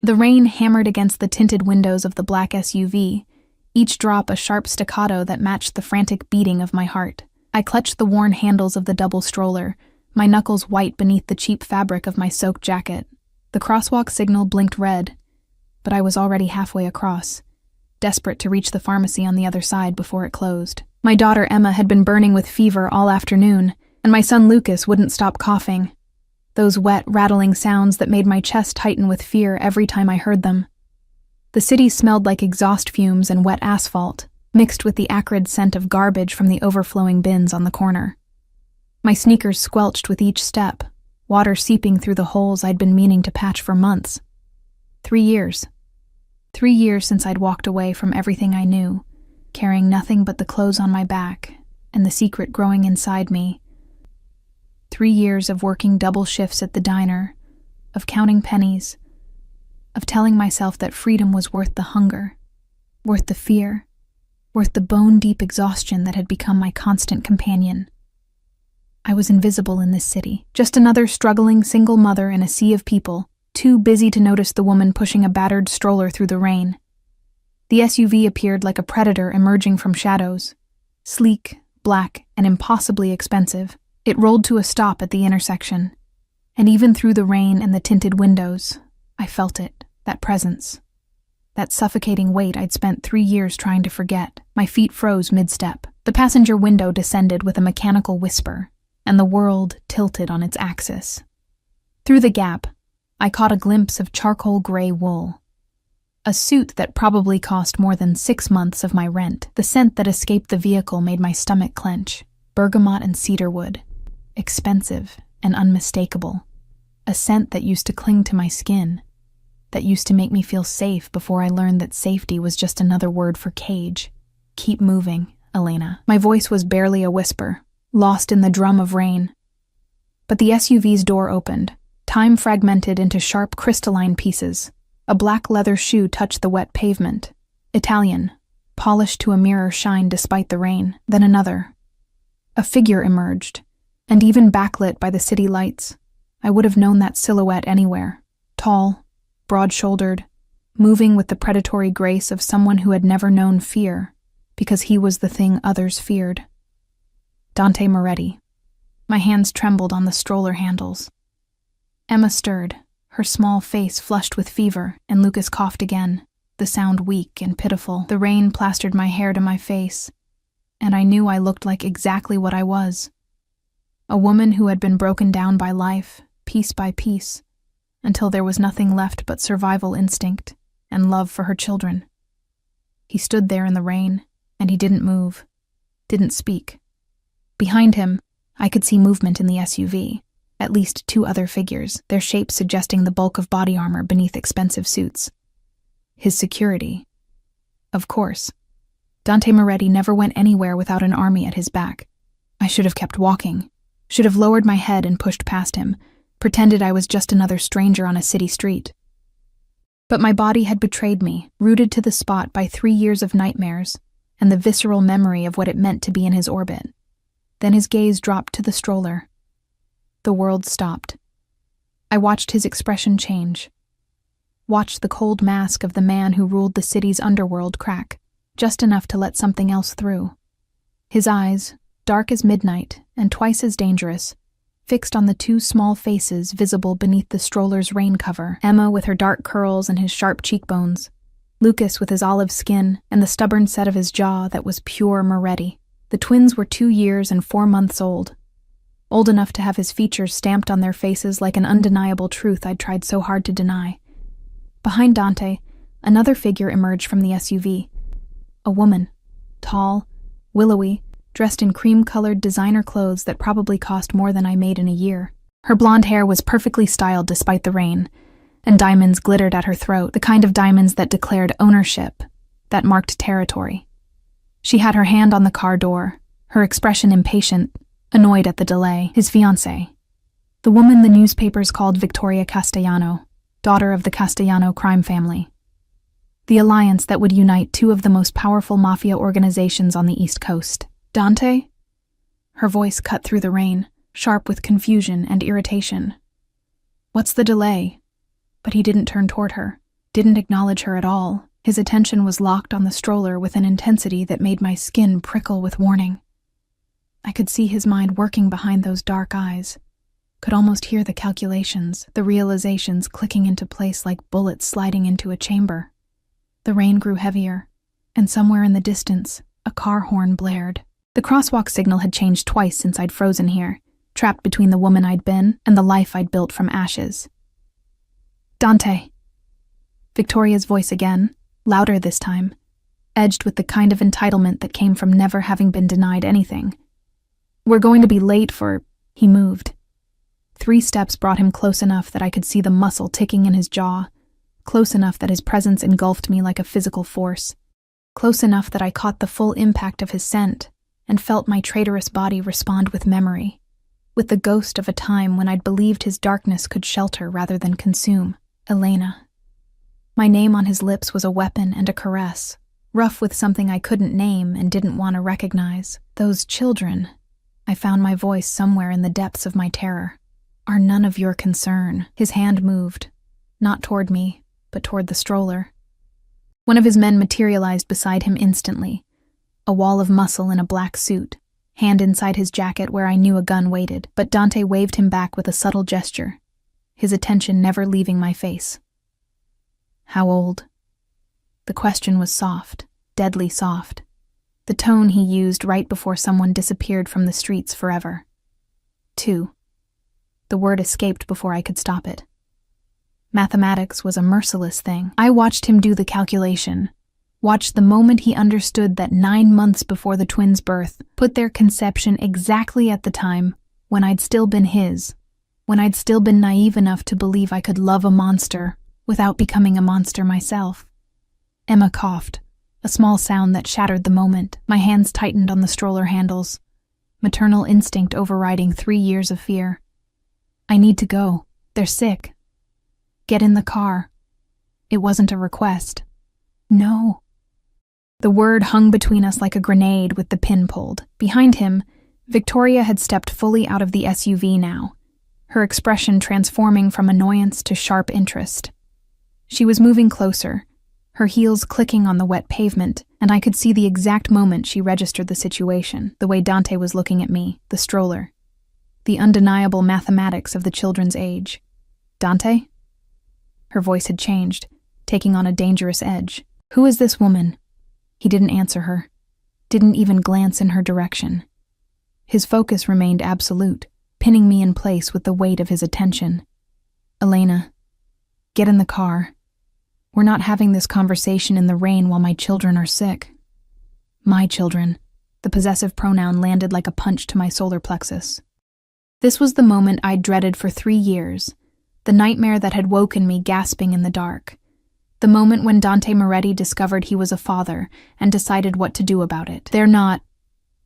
The rain hammered against the tinted windows of the black SUV, each drop a sharp staccato that matched the frantic beating of my heart. I clutched the worn handles of the double stroller, my knuckles white beneath the cheap fabric of my soaked jacket. The crosswalk signal blinked red, but I was already halfway across, desperate to reach the pharmacy on the other side before it closed. My daughter Emma had been burning with fever all afternoon, and my son Lucas wouldn't stop coughing. Those wet, rattling sounds that made my chest tighten with fear every time I heard them. The city smelled like exhaust fumes and wet asphalt, mixed with the acrid scent of garbage from the overflowing bins on the corner. My sneakers squelched with each step, water seeping through the holes I'd been meaning to patch for months. 3 years. 3 years since I'd walked away from everything I knew, carrying nothing but the clothes on my back and the secret growing inside me. 3 years of working double shifts at the diner, of counting pennies, of telling myself that freedom was worth the hunger, worth the fear, worth the bone-deep exhaustion that had become my constant companion. I was invisible in this city, just another struggling single mother in a sea of people, too busy to notice the woman pushing a battered stroller through the rain. The SUV appeared like a predator emerging from shadows, sleek, black, and impossibly expensive. It rolled to a stop at the intersection, and even through the rain and the tinted windows, I felt it, that presence. That suffocating weight I'd spent 3 years trying to forget. My feet froze mid-step. The passenger window descended with a mechanical whisper, and the world tilted on its axis. Through the gap, I caught a glimpse of charcoal gray wool. A suit that probably cost more than 6 months of my rent. The scent that escaped the vehicle made my stomach clench. Bergamot and cedarwood. Expensive and unmistakable. A scent that used to cling to my skin, that used to make me feel safe before I learned that safety was just another word for cage. Keep moving, Elena. My voice was barely a whisper, lost in the drum of rain. But the SUV's door opened, time fragmented into sharp crystalline pieces. A black leather shoe touched the wet pavement. Italian, polished to a mirror shine despite the rain. Then another. A figure emerged, and even backlit by the city lights, I would have known that silhouette anywhere. Tall, broad-shouldered, moving with the predatory grace of someone who had never known fear, because he was the thing others feared. Dante Moretti. My hands trembled on the stroller handles. Emma stirred, her small face flushed with fever, and Lucas coughed again, the sound weak and pitiful. The rain plastered my hair to my face, and I knew I looked like exactly what I was. A woman who had been broken down by life, piece by piece, until there was nothing left but survival instinct and love for her children. He stood there in the rain, and he didn't move, didn't speak. Behind him, I could see movement in the SUV, at least 2 other figures, their shapes suggesting the bulk of body armor beneath expensive suits. His security. Of course. Dante Moretti never went anywhere without an army at his back. I should have kept walking. Should have lowered my head and pushed past him, pretended I was just another stranger on a city street. But my body had betrayed me, rooted to the spot by 3 years of nightmares and the visceral memory of what it meant to be in his orbit. Then his gaze dropped to the stroller. The world stopped. I watched his expression change. Watched the cold mask of the man who ruled the city's underworld crack, just enough to let something else through. His eyes, dark as midnight and twice as dangerous, fixed on the 2 small faces visible beneath the stroller's rain cover, Emma with her dark curls and his sharp cheekbones, Lucas with his olive skin and the stubborn set of his jaw that was pure Moretti. The twins were 2 years and 4 months old enough to have his features stamped on their faces like an undeniable truth I'd tried so hard to deny. Behind Dante, another figure emerged from the SUV. A woman, tall, willowy, dressed in cream-colored designer clothes that probably cost more than I made in a year. Her blonde hair was perfectly styled despite the rain, and diamonds glittered at her throat, the kind of diamonds that declared ownership, that marked territory. She had her hand on the car door, her expression impatient, annoyed at the delay. His fiancée. The woman the newspapers called Victoria Castellano, daughter of the Castellano crime family. The alliance that would unite 2 of the most powerful mafia organizations on the East Coast. Dante? Her voice cut through the rain, sharp with confusion and irritation. What's the delay? But he didn't turn toward her. didn't acknowledge her at all. His attention was locked on the stroller with an intensity that made my skin prickle with warning. I could see his mind working behind those dark eyes, could almost hear the calculations, the realizations clicking into place like bullets sliding into a chamber. The rain grew heavier, and somewhere in the distance, a car horn blared. The crosswalk signal had changed twice since I'd frozen here, trapped between the woman I'd been and the life I'd built from ashes. Dante. Victoria's voice again, louder this time, edged with the kind of entitlement that came from never having been denied anything. We're going to be late for... He moved. 3 steps brought him close enough that I could see the muscle ticking in his jaw, close enough that his presence engulfed me like a physical force, close enough that I caught the full impact of his scent and felt my traitorous body respond with memory, with the ghost of a time when I'd believed his darkness could shelter rather than consume. Elena. My name on his lips was a weapon and a caress, rough with something I couldn't name and didn't want to recognize. Those children, I found my voice somewhere in the depths of my terror, are none of your concern. His hand moved, not toward me, but toward the stroller. One of his men materialized beside him instantly, a wall of muscle in a black suit, hand inside his jacket where I knew a gun waited, but Dante waved him back with a subtle gesture, his attention never leaving my face. How old? The question was soft, deadly soft, the tone he used right before someone disappeared from the streets forever. 2. The word escaped before I could stop it. Mathematics was a merciless thing. I watched him do the calculation, watched the moment he understood that 9 months before the twins' birth put their conception exactly at the time when I'd still been his, when I'd still been naive enough to believe I could love a monster without becoming a monster myself. Emma coughed, a small sound that shattered the moment. My hands tightened on the stroller handles, maternal instinct overriding 3 years of fear. I need to go. They're sick. Get in the car. It wasn't a request. No. The word hung between us like a grenade with the pin pulled. Behind him, Victoria had stepped fully out of the SUV now, her expression transforming from annoyance to sharp interest. She was moving closer, her heels clicking on the wet pavement, and I could see the exact moment she registered the situation, the way Dante was looking at me, the stroller, the undeniable mathematics of the children's age. Dante? Her voice had changed, taking on a dangerous edge. Who is this woman? He didn't answer her, didn't even glance in her direction. His focus remained absolute, pinning me in place with the weight of his attention. Elena, get in the car. We're not having this conversation in the rain while my children are sick. My children. The possessive pronoun landed like a punch to my solar plexus. This was the moment I'd dreaded for 3 years, the nightmare that had woken me gasping in the dark. The moment when Dante Moretti discovered he was a father and decided what to do about it. They're not...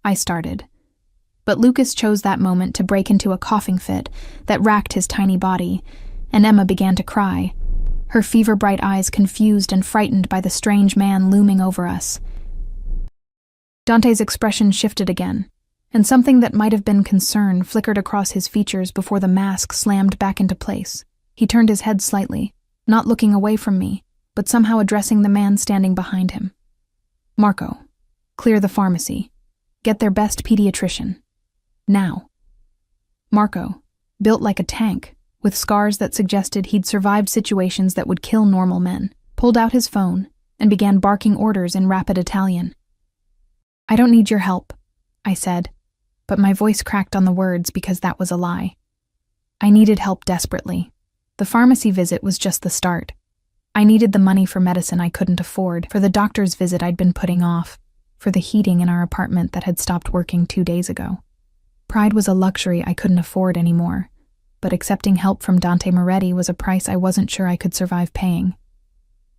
I started. But Lucas chose that moment to break into a coughing fit that racked his tiny body, and Emma began to cry, her fever-bright eyes confused and frightened by the strange man looming over us. Dante's expression shifted again, and something that might have been concern flickered across his features before the mask slammed back into place. He turned his head slightly, not looking away from me, but somehow addressing the man standing behind him. Marco, clear the pharmacy. Get their best pediatrician. Now. Marco, built like a tank, with scars that suggested he'd survived situations that would kill normal men, pulled out his phone and began barking orders in rapid Italian. I don't need your help, I said, but my voice cracked on the words because that was a lie. I needed help desperately. The pharmacy visit was just the start. I needed the money for medicine I couldn't afford, for the doctor's visit I'd been putting off, for the heating in our apartment that had stopped working 2 days ago. Pride was a luxury I couldn't afford anymore, but accepting help from Dante Moretti was a price I wasn't sure I could survive paying.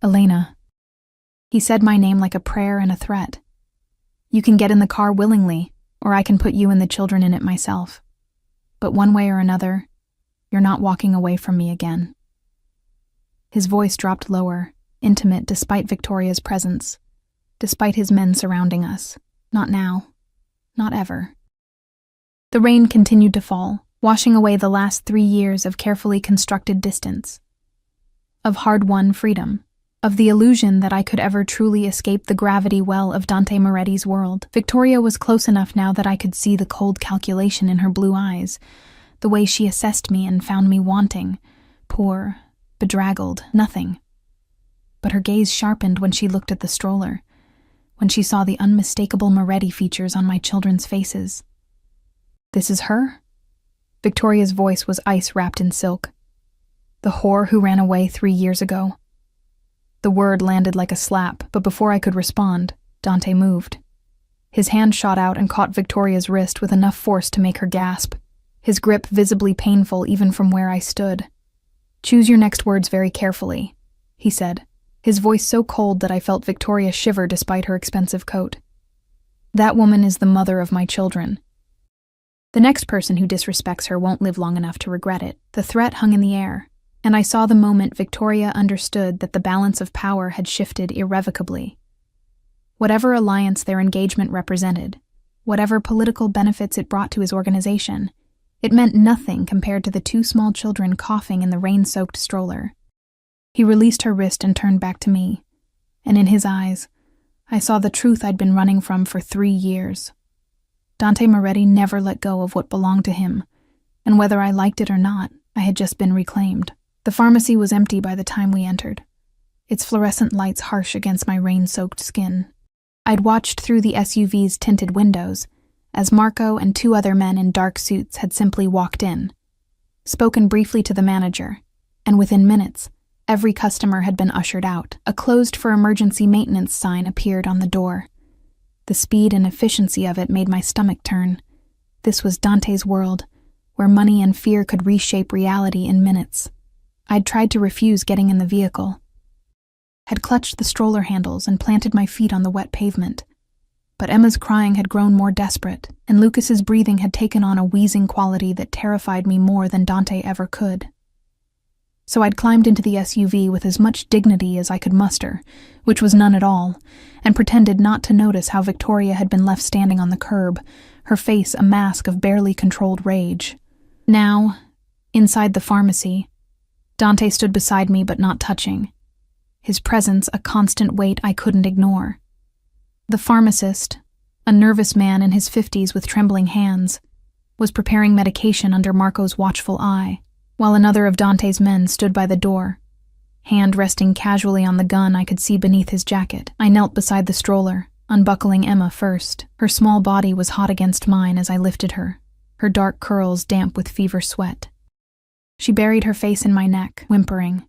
Elena. He said my name like a prayer and a threat. You can get in the car willingly, or I can put you and the children in it myself. But one way or another, you're not walking away from me again. His voice dropped lower, intimate despite Victoria's presence, despite his men surrounding us. Not now. Not ever. The rain continued to fall, washing away the last 3 years of carefully constructed distance, of hard-won freedom. of the illusion that I could ever truly escape the gravity well of Dante Moretti's world. Victoria was close enough now that I could see the cold calculation in her blue eyes, the way she assessed me and found me wanting, poor, bedraggled, nothing. But her gaze sharpened when she looked at the stroller, when she saw the unmistakable Moretti features on my children's faces. "This is her?" Victoria's voice was ice wrapped in silk. "The whore who ran away 3 years ago." The word landed like a slap, but before I could respond, Dante moved. His hand shot out and caught Victoria's wrist with enough force to make her gasp, his grip visibly painful even from where I stood. "Choose your next words very carefully," he said, his voice so cold that I felt Victoria shiver despite her expensive coat. "That woman is the mother of my children. The next person who disrespects her won't live long enough to regret it." The threat hung in the air, and I saw the moment Victoria understood that the balance of power had shifted irrevocably. Whatever alliance their engagement represented, whatever political benefits it brought to his organization, it meant nothing compared to the 2 small children coughing in the rain-soaked stroller. He released her wrist and turned back to me, and in his eyes, I saw the truth I'd been running from for 3 years. Dante Moretti never let go of what belonged to him, and whether I liked it or not, I had just been reclaimed. The pharmacy was empty by the time we entered, its fluorescent lights harsh against my rain-soaked skin. I'd watched through the SUV's tinted windows as Marco and 2 other men in dark suits had simply walked in, spoken briefly to the manager, and within minutes, every customer had been ushered out. A closed for emergency maintenance sign appeared on the door. The speed and efficiency of it made my stomach turn. This was Dante's world, where money and fear could reshape reality in minutes. I'd tried to refuse getting in the vehicle, had clutched the stroller handles and planted my feet on the wet pavement. But Emma's crying had grown more desperate, and Lucas's breathing had taken on a wheezing quality that terrified me more than Dante ever could. So I'd climbed into the SUV with as much dignity as I could muster, which was none at all, and pretended not to notice how Victoria had been left standing on the curb, her face a mask of barely controlled rage. Now, inside the pharmacy, Dante stood beside me but not touching, his presence a constant weight I couldn't ignore. The pharmacist, a nervous man in his 50s with trembling hands, was preparing medication under Marco's watchful eye, while another of Dante's men stood by the door, hand resting casually on the gun I could see beneath his jacket. I knelt beside the stroller, unbuckling Emma first. Her small body was hot against mine as I lifted her, her dark curls damp with fever sweat. She buried her face in my neck, whimpering,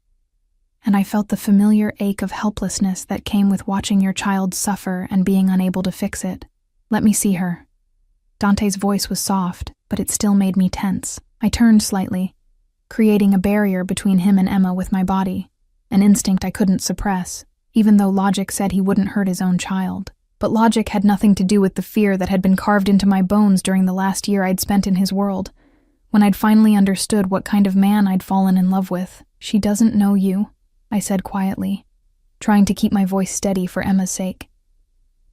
and I felt the familiar ache of helplessness that came with watching your child suffer and being unable to fix it. "Let me see her." Dante's voice was soft, but it still made me tense. I turned slightly, creating a barrier between him and Emma with my body, an instinct I couldn't suppress, even though logic said he wouldn't hurt his own child. But logic had nothing to do with the fear that had been carved into my bones during the last year I'd spent in his world, when I'd finally understood what kind of man I'd fallen in love with. "She doesn't know you," I said quietly, trying to keep my voice steady for Emma's sake.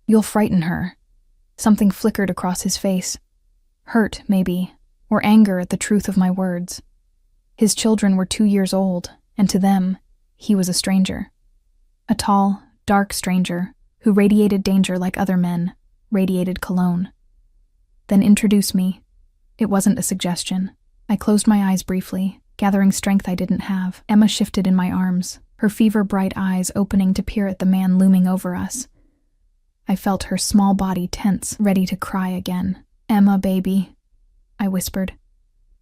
"You'll frighten her." Something flickered across his face. Hurt, maybe, or anger at the truth of my words. His children were 2 years old, and to them, he was a stranger. A tall, dark stranger who radiated danger like other men, radiated cologne. "Then introduce me." It wasn't a suggestion. I closed my eyes briefly, gathering strength I didn't have. Emma shifted in my arms, her fever-bright eyes opening to peer at the man looming over us. I felt her small body tense, ready to cry again. "Emma, baby," I whispered,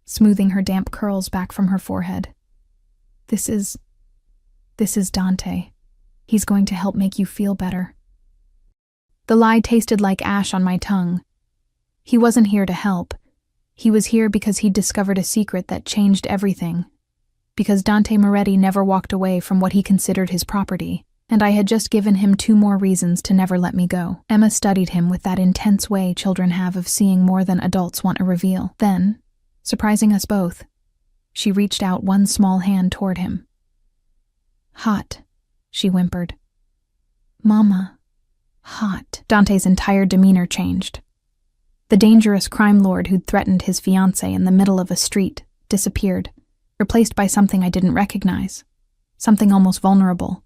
smoothing her damp curls back from her forehead. This is Dante. He's going to help make you feel better." The lie tasted like ash on my tongue. He wasn't here to help. He was here because he'd discovered a secret that changed everything. Because Dante Moretti never walked away from what he considered his property, and I had just given him 2 more reasons to never let me go. Emma studied him with that intense way children have of seeing more than adults want a reveal. Then, surprising us both, she reached out one small hand toward him. "Hot," she whimpered. "Mama, hot." Dante's entire demeanor changed. The dangerous crime lord who'd threatened his fiancée in the middle of a street disappeared, replaced by something I didn't recognize, something almost vulnerable.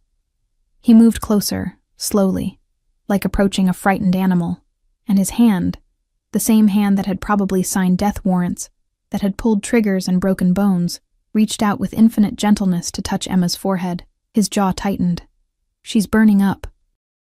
He moved closer, slowly, like approaching a frightened animal, and his hand, the same hand that had probably signed death warrants, that had pulled triggers and broken bones, reached out with infinite gentleness to touch Emma's forehead. His jaw tightened. "She's burning up.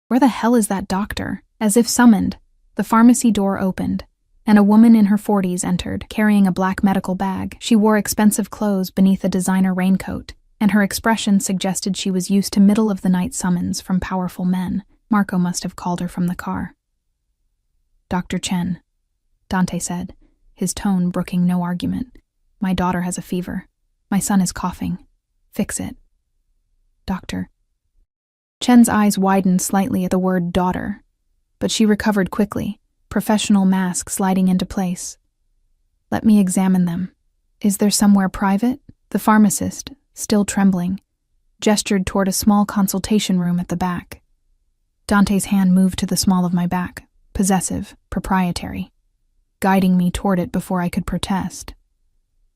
Where the hell is that doctor?" As if summoned, the pharmacy door opened, and a woman in her 40s entered, carrying a black medical bag. She wore expensive clothes beneath a designer raincoat, and her expression suggested she was used to middle-of-the-night summons from powerful men. Marco must have called her from the car. "Dr. Chen," Dante said, his tone brooking no argument. "My daughter has a fever. My son is coughing. Fix it." "Doctor." Chen's eyes widened slightly at the word daughter, but she recovered quickly, professional mask sliding into place. "Let me examine them. Is there somewhere private?" The pharmacist, still trembling, gestured toward a small consultation room at the back. Dante's hand moved to the small of my back, possessive, proprietary, guiding me toward it before I could protest.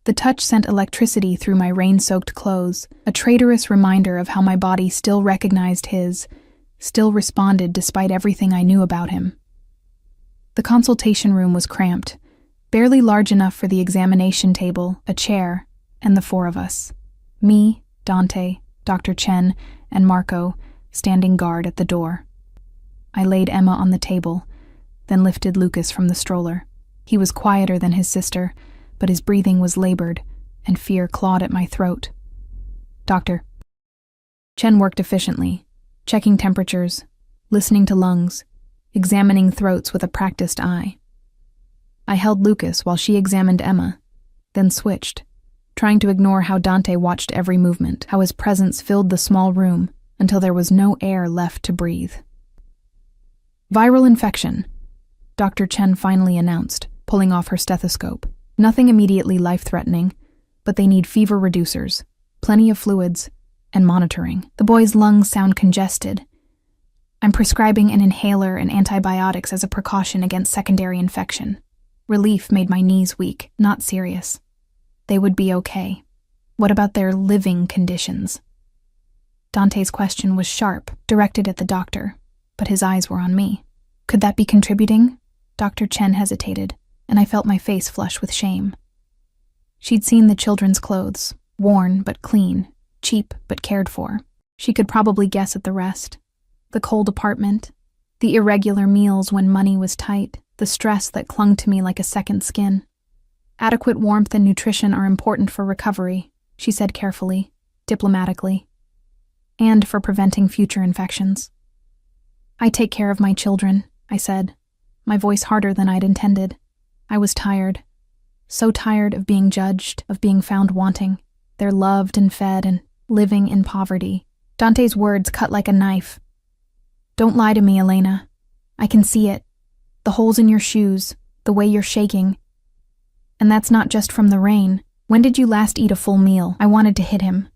The touch sent electricity through my rain-soaked clothes, a traitorous reminder of how my body still recognized his, still responded despite everything I knew about him. The consultation room was cramped, barely large enough for the examination table, a chair, and the four of us. Me, Dante, Dr. Chen, and Marco, standing guard at the door. I laid Emma on the table, then lifted Lucas from the stroller. He was quieter than his sister, but his breathing was labored, and fear clawed at my throat. "Doctor." Chen worked efficiently, checking temperatures, listening to lungs, examining throats with a practiced eye. I held Lucas while she examined Emma, then switched, trying to ignore how Dante watched every movement, how his presence filled the small room until there was no air left to breathe. "Viral infection," Dr. Chen finally announced, pulling off her stethoscope. "Nothing immediately life-threatening, but they need fever reducers, plenty of fluids, and monitoring. The boy's lungs sound congested. I'm prescribing an inhaler and antibiotics as a precaution against secondary infection." Relief made my knees weak. Not serious. They would be okay. What about their living conditions? Dante's question was sharp, directed at the doctor, but his eyes were on me. Could that be contributing? Dr. Chen hesitated, and I felt my face flush with shame. She'd seen the children's clothes, worn but clean, cheap but cared for. She could probably guess at the rest. The cold apartment, the irregular meals when money was tight, the stress that clung to me like a second skin. "Adequate warmth and nutrition are important for recovery," she said carefully, diplomatically, "and for preventing future infections." "I take care of my children," I said, my voice harder than I'd intended. I was tired. So tired of being judged, of being found wanting. They're loved and fed and living in poverty. Dante's words cut like a knife. "Don't lie to me, Elena. I can see it. The holes in your shoes, the way you're shaking. And that's not just from the rain. When did you last eat a full meal?" I wanted to hit him.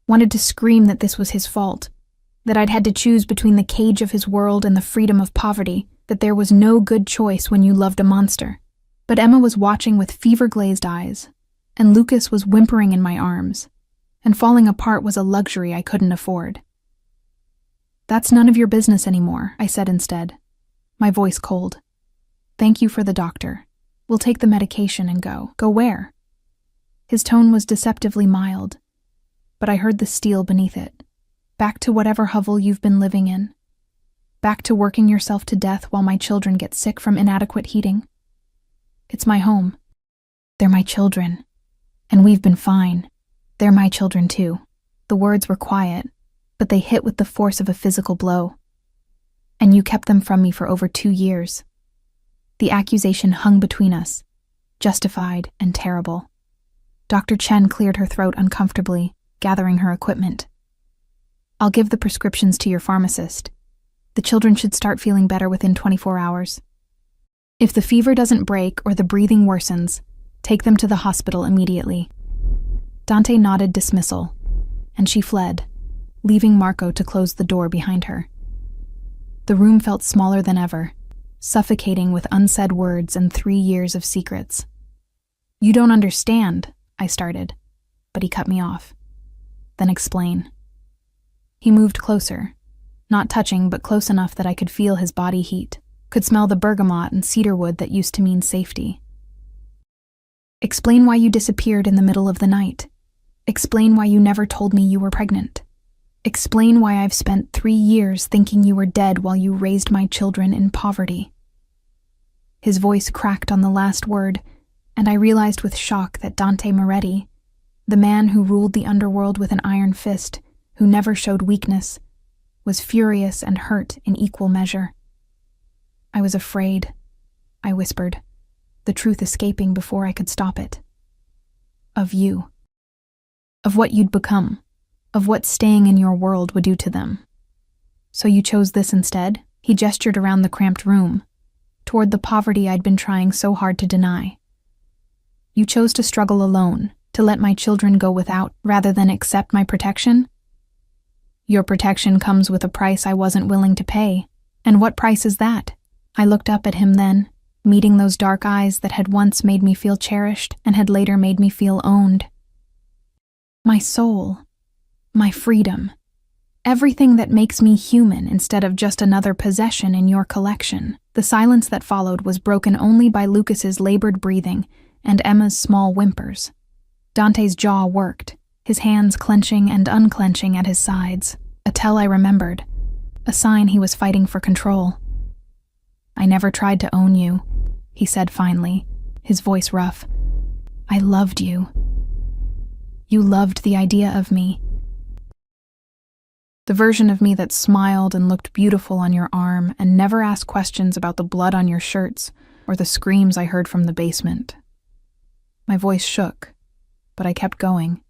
Wanted to scream that this was his fault. That I'd had to choose between the cage of his world and the freedom of poverty. That there was no good choice when you loved a monster. But Emma was watching with fever-glazed eyes, and Lucas was whimpering in my arms, and falling apart was a luxury I couldn't afford. "That's none of your business anymore," I said instead, my voice cold. "Thank you for the doctor. We'll take the medication and go." "Go where?" His tone was deceptively mild, but I heard the steel beneath it. "Back to whatever hovel you've been living in. Back to working yourself to death while my children get sick from inadequate heating. It's my home. They're my children. And we've been fine. They're my children too." The words were quiet, but they hit with the force of a physical blow. "And you kept them from me for over 2 years. The accusation hung between us, justified and terrible." Dr. Chen cleared her throat uncomfortably, gathering her equipment. "I'll give the prescriptions to your pharmacist. The children should start feeling better within 24 hours. If the fever doesn't break or the breathing worsens, take them to the hospital immediately." Dante nodded dismissal, and she fled, leaving Marco to close the door behind her. The room felt smaller than ever, suffocating with unsaid words and 3 years of secrets. "You don't understand," I started, but he cut me off. "Then explain." He moved closer, not touching but close enough that I could feel his body heat, could smell the bergamot and cedarwood that used to mean safety. Explain why you disappeared in the middle of the night. Explain why you never told me you were pregnant. Explain why I've spent 3 years thinking you were dead while you raised my children in poverty. His voice cracked on the last word, and I realized with shock that Dante Moretti, the man who ruled the underworld with an iron fist, who never showed weakness, was furious and hurt in equal measure. I was afraid, I whispered, the truth escaping before I could stop it. Of you. Of what you'd become. Of what staying in your world would do to them. So you chose this instead? He gestured around the cramped room, toward the poverty I'd been trying so hard to deny. You chose to struggle alone, to let my children go without, rather than accept my protection? Your protection comes with a price I wasn't willing to pay. And what price is that? I looked up at him then, meeting those dark eyes that had once made me feel cherished and had later made me feel owned. My soul. My freedom. Everything that makes me human instead of just another possession in your collection. The silence that followed was broken only by Lucas's labored breathing and Emma's small whimpers. Dante's jaw worked, his hands clenching and unclenching at his sides, a tell I remembered, a sign he was fighting for control. I never tried to own you, he said finally, his voice rough. I loved you. You loved the idea of me. The version of me that smiled and looked beautiful on your arm and never asked questions about the blood on your shirts or the screams I heard from the basement. My voice shook, but I kept going,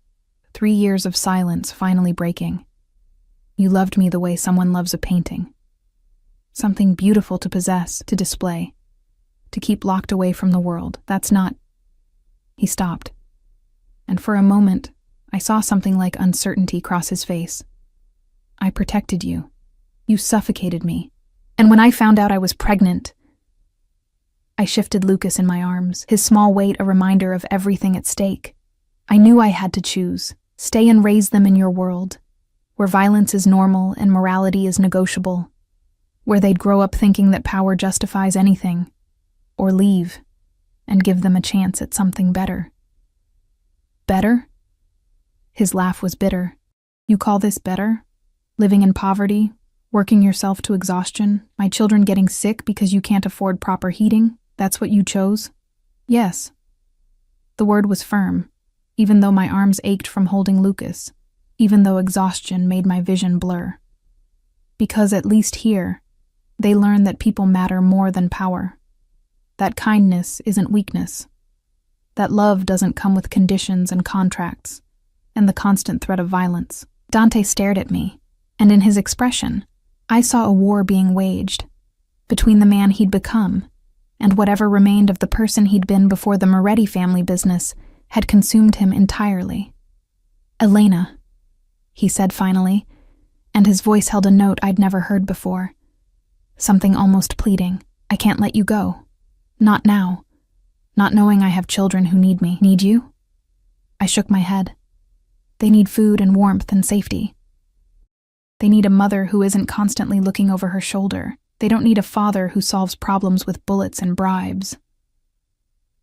3 years of silence finally breaking. You loved me the way someone loves a painting. Something beautiful to possess, to display, to keep locked away from the world. That's not... He stopped, and for a moment, I saw something like uncertainty cross his face. I protected you. You suffocated me. And when I found out I was pregnant, I shifted Lucas in my arms, his small weight a reminder of everything at stake. I knew I had to choose, stay and raise them in your world, where violence is normal and morality is negotiable, where they'd grow up thinking that power justifies anything, or leave and give them a chance at something better. Better? His laugh was bitter. You call this better? Living in poverty, working yourself to exhaustion, my children getting sick because you can't afford proper heating? That's what you chose? Yes. The word was firm, even though my arms ached from holding Lucas, even though exhaustion made my vision blur. Because at least here, they learn that people matter more than power. That kindness isn't weakness. That love doesn't come with conditions and contracts, and the constant threat of violence. Dante stared at me, and in his expression, I saw a war being waged between the man he'd become and whatever remained of the person he'd been before the Moretti family business had consumed him entirely. Elena, he said finally, and his voice held a note I'd never heard before. Something almost pleading. I can't let you go. Not now. Not knowing I have children who need me. Need you? I shook my head. They need food and warmth and safety. They need a mother who isn't constantly looking over her shoulder. They don't need a father who solves problems with bullets and bribes.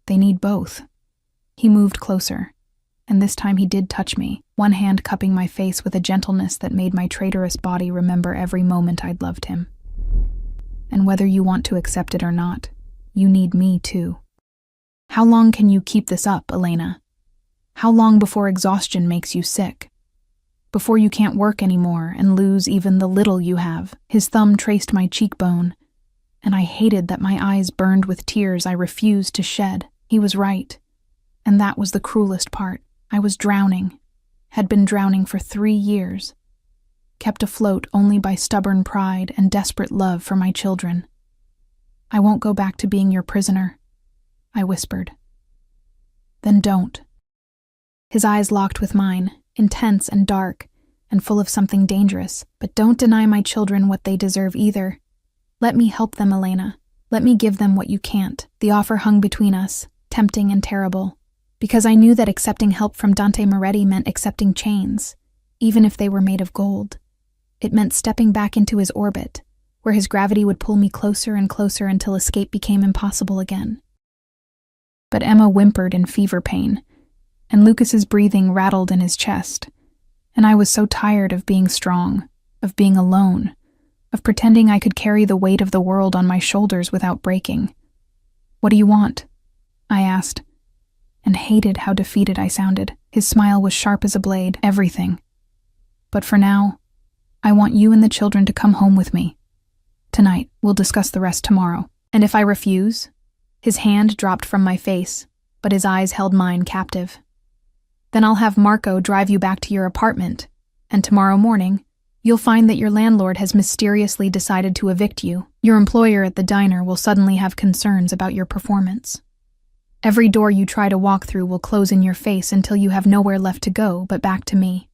They need both. He moved closer, and this time he did touch me, one hand cupping my face with a gentleness that made my traitorous body remember every moment I'd loved him. And whether you want to accept it or not, you need me too. How long can you keep this up, Elena? How long before exhaustion makes you sick? Before you can't work anymore and lose even the little you have? His thumb traced my cheekbone, and I hated that my eyes burned with tears I refused to shed. He was right, and that was the cruelest part. I was drowning, had been drowning for 3 years, kept afloat only by stubborn pride and desperate love for my children. I won't go back to being your prisoner, I whispered. Then don't. His eyes locked with mine, intense and dark, and full of something dangerous. But don't deny my children what they deserve either. Let me help them, Elena. Let me give them what you can't. The offer hung between us, tempting and terrible, because I knew that accepting help from Dante Moretti meant accepting chains, even if they were made of gold. It meant stepping back into his orbit, where his gravity would pull me closer and closer until escape became impossible again. But Emma whimpered in fever pain, and Lucas's breathing rattled in his chest, and I was so tired of being strong, of being alone, of pretending I could carry the weight of the world on my shoulders without breaking. "What do you want?" I asked, and hated how defeated I sounded. His smile was sharp as a blade. "Everything. But for now, I want you and the children to come home with me. Tonight, we'll discuss the rest tomorrow." "And if I refuse?" His hand dropped from my face, but his eyes held mine captive. "Then I'll have Marco drive you back to your apartment, and tomorrow morning, you'll find that your landlord has mysteriously decided to evict you. Your employer at the diner will suddenly have concerns about your performance. Every door you try to walk through will close in your face until you have nowhere left to go but back to me."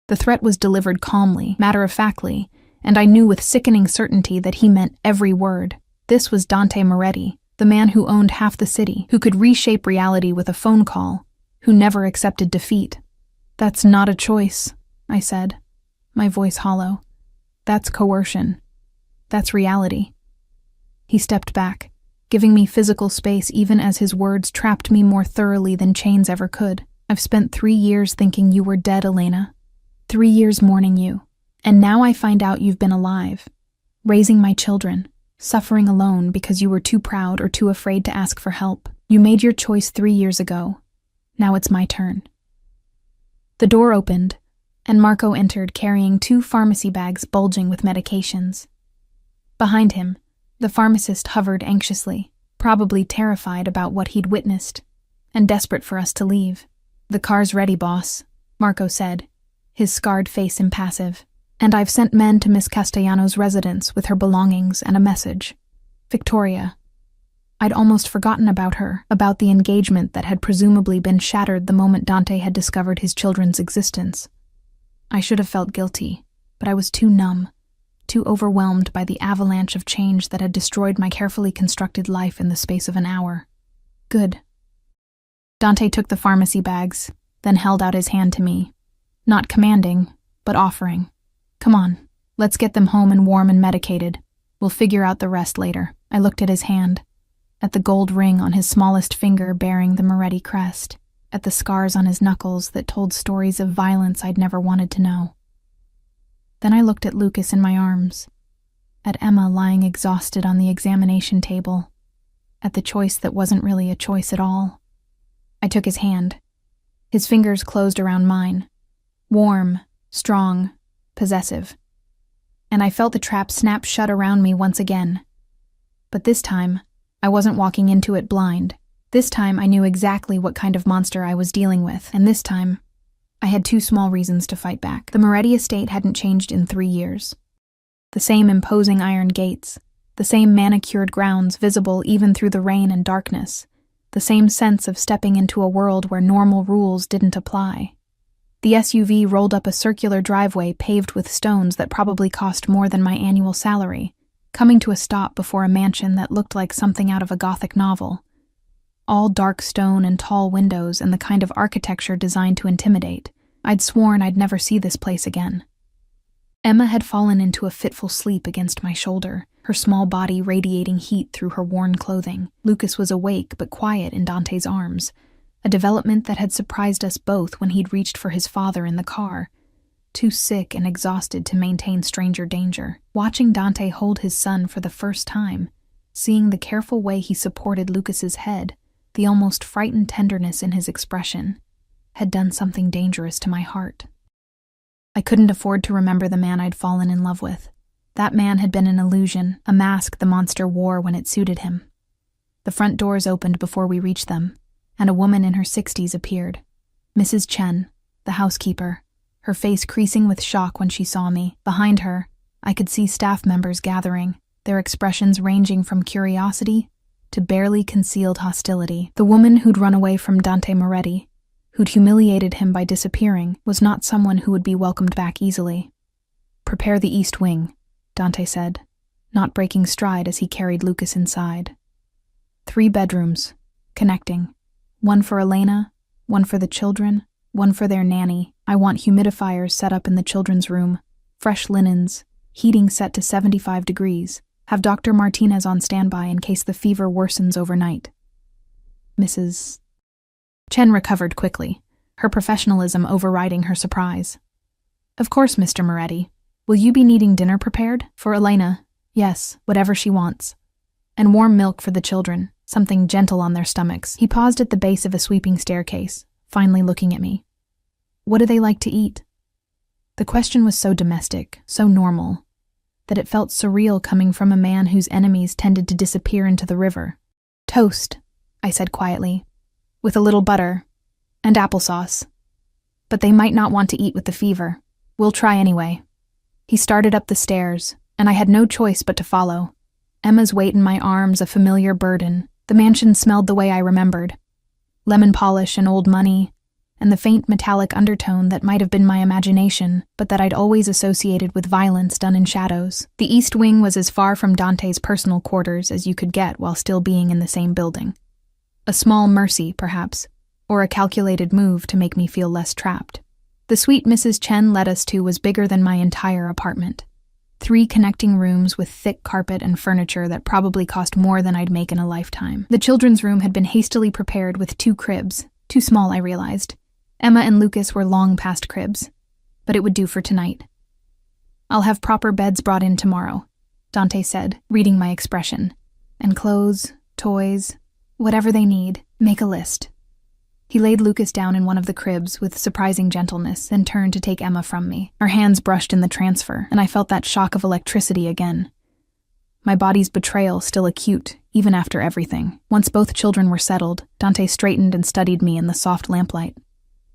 The threat was delivered calmly, matter-of-factly, and I knew with sickening certainty that he meant every word. This was Dante Moretti, the man who owned half the city, who could reshape reality with a phone call, who never accepted defeat. "That's not a choice," I said, my voice hollow. "That's coercion. That's reality." He stepped back, giving me physical space even as his words trapped me more thoroughly than chains ever could. "I've spent 3 years thinking you were dead, Elena. 3 years mourning you. And now I find out you've been alive, raising my children, suffering alone because you were too proud or too afraid to ask for help. You made your choice 3 years ago. Now it's my turn." The door opened, and Marco entered carrying 2 pharmacy bags bulging with medications. Behind him, the pharmacist hovered anxiously, probably terrified about what he'd witnessed, and desperate for us to leave. "The car's ready, boss," Marco said, his scarred face impassive. "And I've sent men to Miss Castellano's residence with her belongings and a message. Victoria." I'd almost forgotten about her, about the engagement that had presumably been shattered the moment Dante had discovered his children's existence. I should have felt guilty, but I was too numb, too overwhelmed by the avalanche of change that had destroyed my carefully constructed life in the space of an hour. "Good." Dante took the pharmacy bags, then held out his hand to me, not commanding, but offering. "Come on, let's get them home and warm and medicated. We'll figure out the rest later." I looked at his hand, at the gold ring on his smallest finger bearing the Moretti crest, at the scars on his knuckles that told stories of violence I'd never wanted to know. Then I looked at Lucas in my arms, at Emma lying exhausted on the examination table, at the choice that wasn't really a choice at all. I took his hand. His fingers closed around mine, warm, strong, possessive, and I felt the trap snap shut around me once again. But this time, I wasn't walking into it blind. This time I knew exactly what kind of monster I was dealing with, and this time, I had 2 small reasons to fight back. The Moretti estate hadn't changed in 3 years. The same imposing iron gates, the same manicured grounds visible even through the rain and darkness, the same sense of stepping into a world where normal rules didn't apply. The SUV rolled up a circular driveway paved with stones that probably cost more than my annual salary, coming to a stop before a mansion that looked like something out of a Gothic novel. All dark stone and tall windows and the kind of architecture designed to intimidate. I'd sworn I'd never see this place again. Emma had fallen into a fitful sleep against my shoulder, her small body radiating heat through her worn clothing. Lucas was awake but quiet in Dante's arms, a development that had surprised us both when he'd reached for his father in the car, too sick and exhausted to maintain stranger danger. Watching Dante hold his son for the first time, seeing the careful way he supported Lucas's head, the almost frightened tenderness in his expression, had done something dangerous to my heart. I couldn't afford to remember the man I'd fallen in love with. That man had been an illusion, a mask the monster wore when it suited him. The front doors opened before we reached them, and a woman in her 60s appeared. Mrs. Chen, the housekeeper, her face creasing with shock when she saw me. Behind her, I could see staff members gathering, their expressions ranging from curiosity to barely concealed hostility. The woman who'd run away from Dante Moretti, who'd humiliated him by disappearing, was not someone who would be welcomed back easily. "Prepare the east wing," Dante said, not breaking stride as he carried Lucas inside. 3 bedrooms, connecting. 1 for Elena, 1 for the children, 1 for their nanny. I want humidifiers set up in the children's room. fresh linens, heating set to 75 degrees. Have Dr. Martinez on standby in case the fever worsens overnight. Mrs. Chen recovered quickly, her professionalism overriding her surprise. Of course, Mr. Moretti. Will you be needing dinner prepared? For Elena, yes, whatever she wants. And warm milk for the children, something gentle on their stomachs. He paused at the base of a sweeping staircase, finally looking at me. What do they like to eat? The question was so domestic, so normal, that it felt surreal coming from a man whose enemies tended to disappear into the river. Toast, I said quietly, with a little butter, and applesauce. But they might not want to eat with the fever. We'll try anyway. He started up the stairs, and I had no choice but to follow. Emma's weight in my arms a familiar burden. The mansion smelled the way I remembered. Lemon polish and old money, and the faint metallic undertone that might have been my imagination, but that I'd always associated with violence done in shadows. The East Wing was as far from Dante's personal quarters as you could get while still being in the same building. A small mercy, perhaps, or a calculated move to make me feel less trapped. The suite Mrs. Chen led us to was bigger than my entire apartment. 3 connecting rooms with thick carpet and furniture that probably cost more than I'd make in a lifetime. The children's room had been hastily prepared with 2 cribs, too small, I realized. Emma and Lucas were long past cribs, but it would do for tonight. I'll have proper beds brought in tomorrow, Dante said, reading my expression. And clothes, toys, whatever they need, make a list. He laid Lucas down in one of the cribs with surprising gentleness and turned to take Emma from me. Our hands brushed in the transfer, and I felt that shock of electricity again. My body's betrayal still acute, even after everything. Once both children were settled, Dante straightened and studied me in the soft lamplight.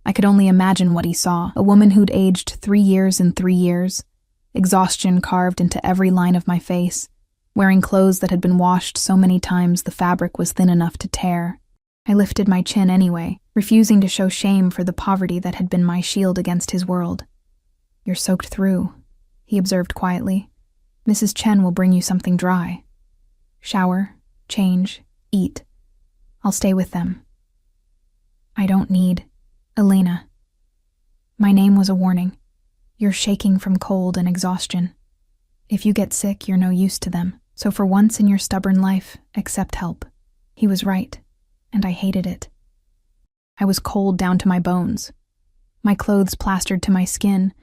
I could only imagine what he saw, a woman who'd aged 3 years in 3 years, exhaustion carved into every line of my face, wearing clothes that had been washed so many times the fabric was thin enough to tear. I lifted my chin anyway, refusing to show shame for the poverty that had been my shield against his world. You're soaked through, he observed quietly. Mrs. Chen will bring you something dry. Shower, change, eat. I'll stay with them. I don't need Elena. My name was a warning. You're shaking from cold and exhaustion. If you get sick, you're no use to them. So for once in your stubborn life, accept help. He was right. And I hated it. I was cold down to my bones, my clothes plastered to my skin,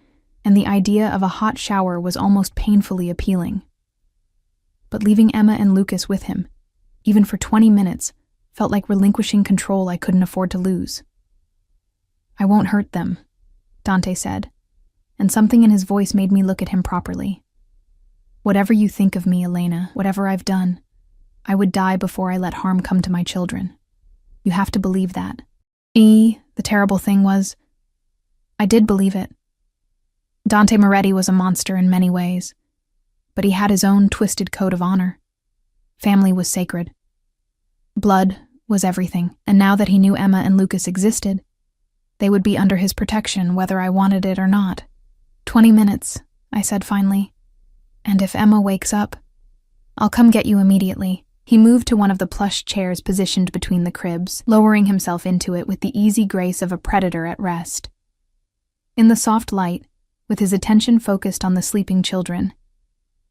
and the idea of a hot shower was almost painfully appealing. But leaving Emma and Lucas with him, even for 20 minutes, felt like relinquishing control I couldn't afford to lose. I won't hurt them, Dante said, and something in his voice made me look at him properly. Whatever you think of me, Elena, whatever I've done, I would die before I let harm come to my children. You have to believe that. The terrible thing was, I did believe it. Dante Moretti was a monster in many ways, but he had his own twisted code of honor. Family was sacred. Blood was everything, and now that he knew Emma and Lucas existed, they would be under his protection whether I wanted it or not. 20 minutes, I said finally. And if Emma wakes up, I'll come get you immediately. He moved to one of the plush chairs positioned between the cribs, lowering himself into it with the easy grace of a predator at rest. In the soft light, with his attention focused on the sleeping children,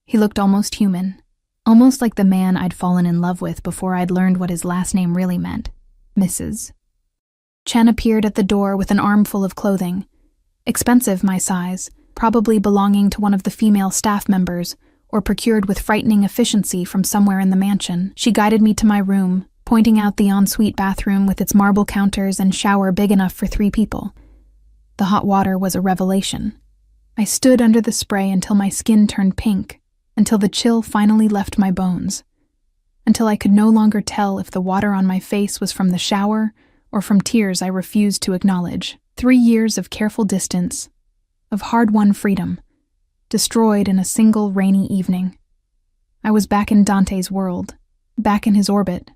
he looked almost human, almost like the man I'd fallen in love with before I'd learned what his last name really meant, Mrs. Chen appeared at the door with an armful of clothing, expensive my size, probably belonging to one of the female staff members, or procured with frightening efficiency from somewhere in the mansion. She guided me to my room, pointing out the ensuite bathroom with its marble counters and shower big enough for 3 people. The hot water was a revelation. I stood under the spray until my skin turned pink, until the chill finally left my bones, until I could no longer tell if the water on my face was from the shower or from tears I refused to acknowledge. 3 years of careful distance, of hard-won freedom, destroyed in a single rainy evening. I was back in Dante's world, back in his orbit,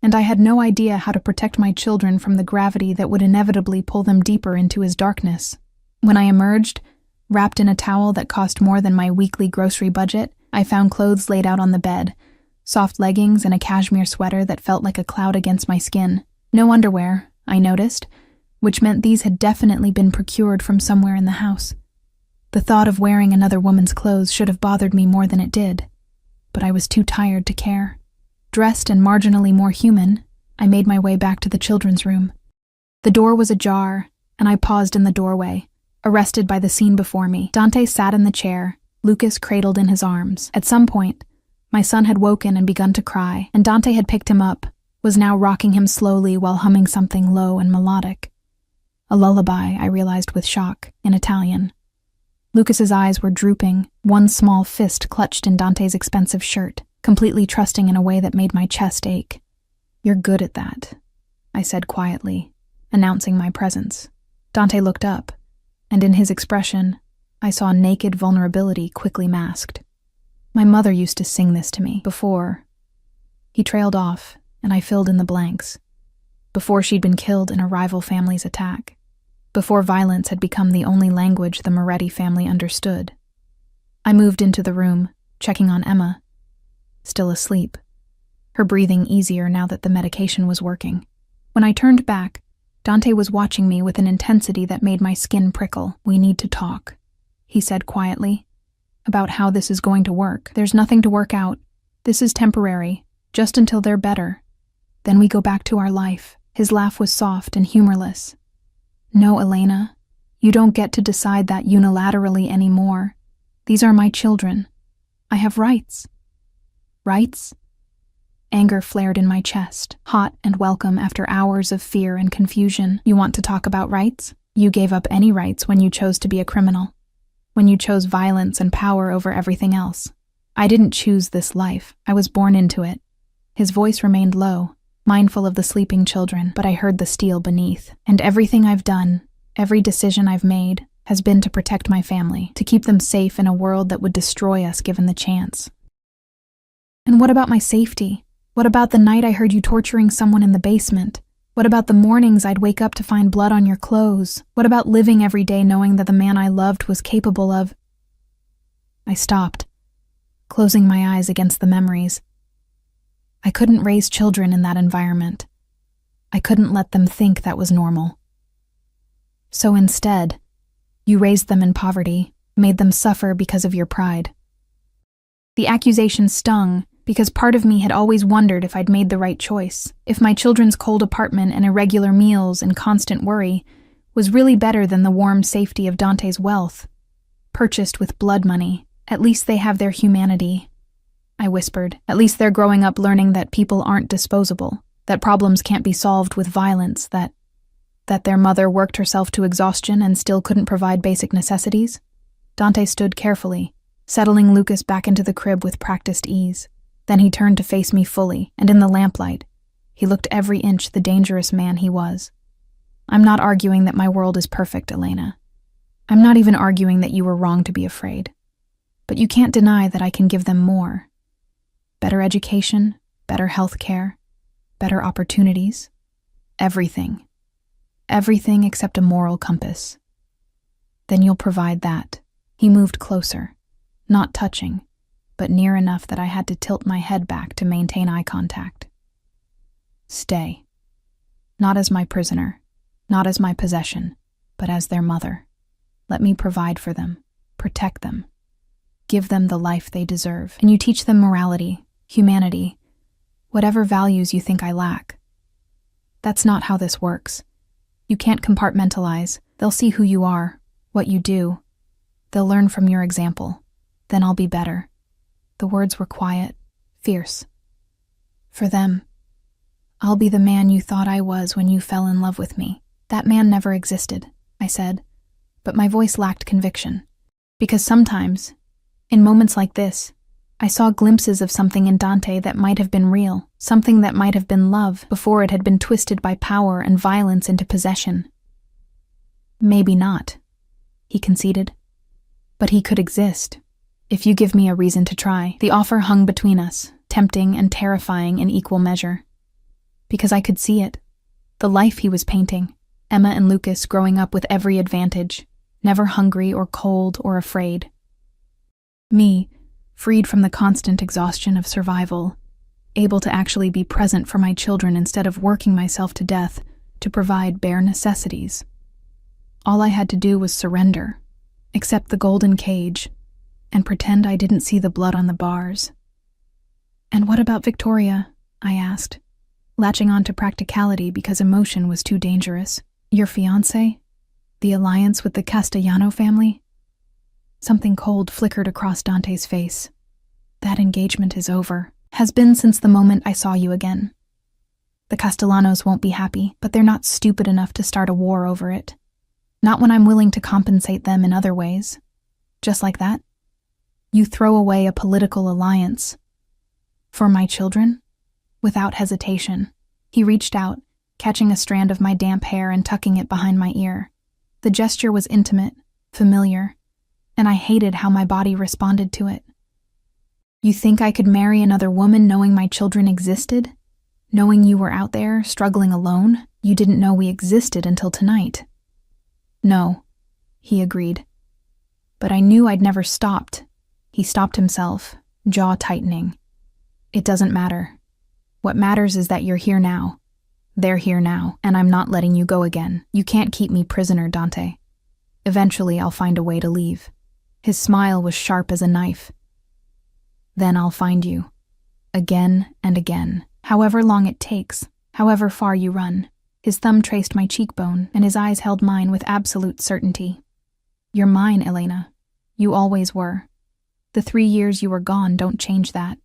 and I had no idea how to protect my children from the gravity that would inevitably pull them deeper into his darkness. When I emerged, wrapped in a towel that cost more than my weekly grocery budget, I found clothes laid out on the bed, soft leggings and a cashmere sweater that felt like a cloud against my skin. No underwear, I noticed, which meant these had definitely been procured from somewhere in the house. The thought of wearing another woman's clothes should have bothered me more than it did, but I was too tired to care. Dressed and marginally more human, I made my way back to the children's room. The door was ajar, and I paused in the doorway, arrested by the scene before me. Dante sat in the chair, Lucas cradled in his arms. At some point, my son had woken and begun to cry, and Dante had picked him up, was now rocking him slowly while humming something low and melodic. A lullaby, I realized with shock, in Italian. Lucas's eyes were drooping, one small fist clutched in Dante's expensive shirt, completely trusting in a way that made my chest ache. "You're good at that," I said quietly, announcing my presence. Dante looked up, and in his expression, I saw naked vulnerability quickly masked. "My mother used to sing this to me before." He trailed off, and I filled in the blanks. Before she'd been killed in a rival family's attack. Before violence had become the only language the Moretti family understood. I moved into the room, checking on Emma. Still asleep. Her breathing easier now that the medication was working. When I turned back, Dante was watching me with an intensity that made my skin prickle. "We need to talk," he said quietly, "about how this is going to work. There's nothing to work out. This is temporary, just until they're better. Then we go back to our life." His laugh was soft and humorless. "No, Elena, you don't get to decide that unilaterally anymore. These are my children. I have rights." "Rights?" Anger flared in my chest, hot and welcome after hours of fear and confusion. "You want to talk about rights? You gave up any rights when you chose to be a criminal. When you chose violence and power over everything else. I didn't choose this life. I was born into it." His voice remained low, mindful of the sleeping children, but I heard the steel beneath. "And everything I've done, every decision I've made, has been to protect my family, to keep them safe in a world that would destroy us given the chance." "And what about my safety? What about the night I heard you torturing someone in the basement? What about the mornings I'd wake up to find blood on your clothes? What about living every day knowing that the man I loved was capable of—" I stopped, closing my eyes against the memories. I couldn't raise children in that environment. I couldn't let them think that was normal. So instead, you raised them in poverty, made them suffer because of your pride. The accusation stung because part of me had always wondered if I'd made the right choice, if my children's cold apartment and irregular meals and constant worry was really better than the warm safety of Dante's wealth. Purchased with blood money, at least they have their humanity. I whispered. At least they're growing up learning that people aren't disposable, that problems can't be solved with violence, that their mother worked herself to exhaustion and still couldn't provide basic necessities. Dante stood carefully, settling Lucas back into the crib with practiced ease. Then he turned to face me fully, and in the lamplight, he looked every inch the dangerous man he was. "I'm not arguing that my world is perfect, Elena. I'm not even arguing that you were wrong to be afraid. But you can't deny that I can give them more. Better education, better health care, better opportunities. Everything. Everything except a moral compass. Then you'll provide that." He moved closer, not touching, but near enough that I had to tilt my head back to maintain eye contact. "Stay. Not as my prisoner, not as my possession, but as their mother. Let me provide for them, protect them, give them the life they deserve. And you teach them morality, humanity, whatever values you think I lack. That's not how this works. You can't compartmentalize. They'll see who you are, what you do. They'll learn from your example. Then I'll be better." The words were quiet, fierce. "For them, I'll be the man you thought I was when you fell in love with me." "That man never existed," I said, but my voice lacked conviction. Because sometimes, in moments like this, I saw glimpses of something in Dante that might have been real, something that might have been love before it had been twisted by power and violence into possession. "Maybe not," he conceded. "But he could exist. If you give me a reason to try." The offer hung between us, tempting and terrifying in equal measure. Because I could see it. The life he was painting. Emma and Lucas growing up with every advantage, never hungry or cold or afraid. Me, freed from the constant exhaustion of survival, able to actually be present for my children instead of working myself to death to provide bare necessities. All I had to do was surrender. accept the golden cage, and pretend I didn't see the blood on the bars. And what about Victoria? I asked, latching on to practicality because emotion was too dangerous. Your fiancé? The alliance with the Castellano family? Something cold flickered across Dante's face. That engagement is over. Has been since the moment I saw you again. The Castellanos won't be happy, but they're not stupid enough to start a war over it. Not when I'm willing to compensate them in other ways. Just like that. You throw away a political alliance. For my children? Without hesitation, he reached out, catching a strand of my damp hair and tucking it behind my ear. The gesture was intimate, familiar, and I hated how my body responded to it. You think I could marry another woman knowing my children existed? Knowing you were out there, struggling alone? You didn't know we existed until tonight. No, he agreed. But I knew I'd never stopped. He stopped himself, jaw tightening. It doesn't matter. What matters is that you're here now. They're here now, and I'm not letting you go again. You can't keep me prisoner, Dante. Eventually, I'll find a way to leave. His smile was sharp as a knife. Then I'll find you. Again and again. However long it takes, however far you run. His thumb traced my cheekbone, and his eyes held mine with absolute certainty. You're mine, Elena. You always were. The 3 years you were gone don't change that.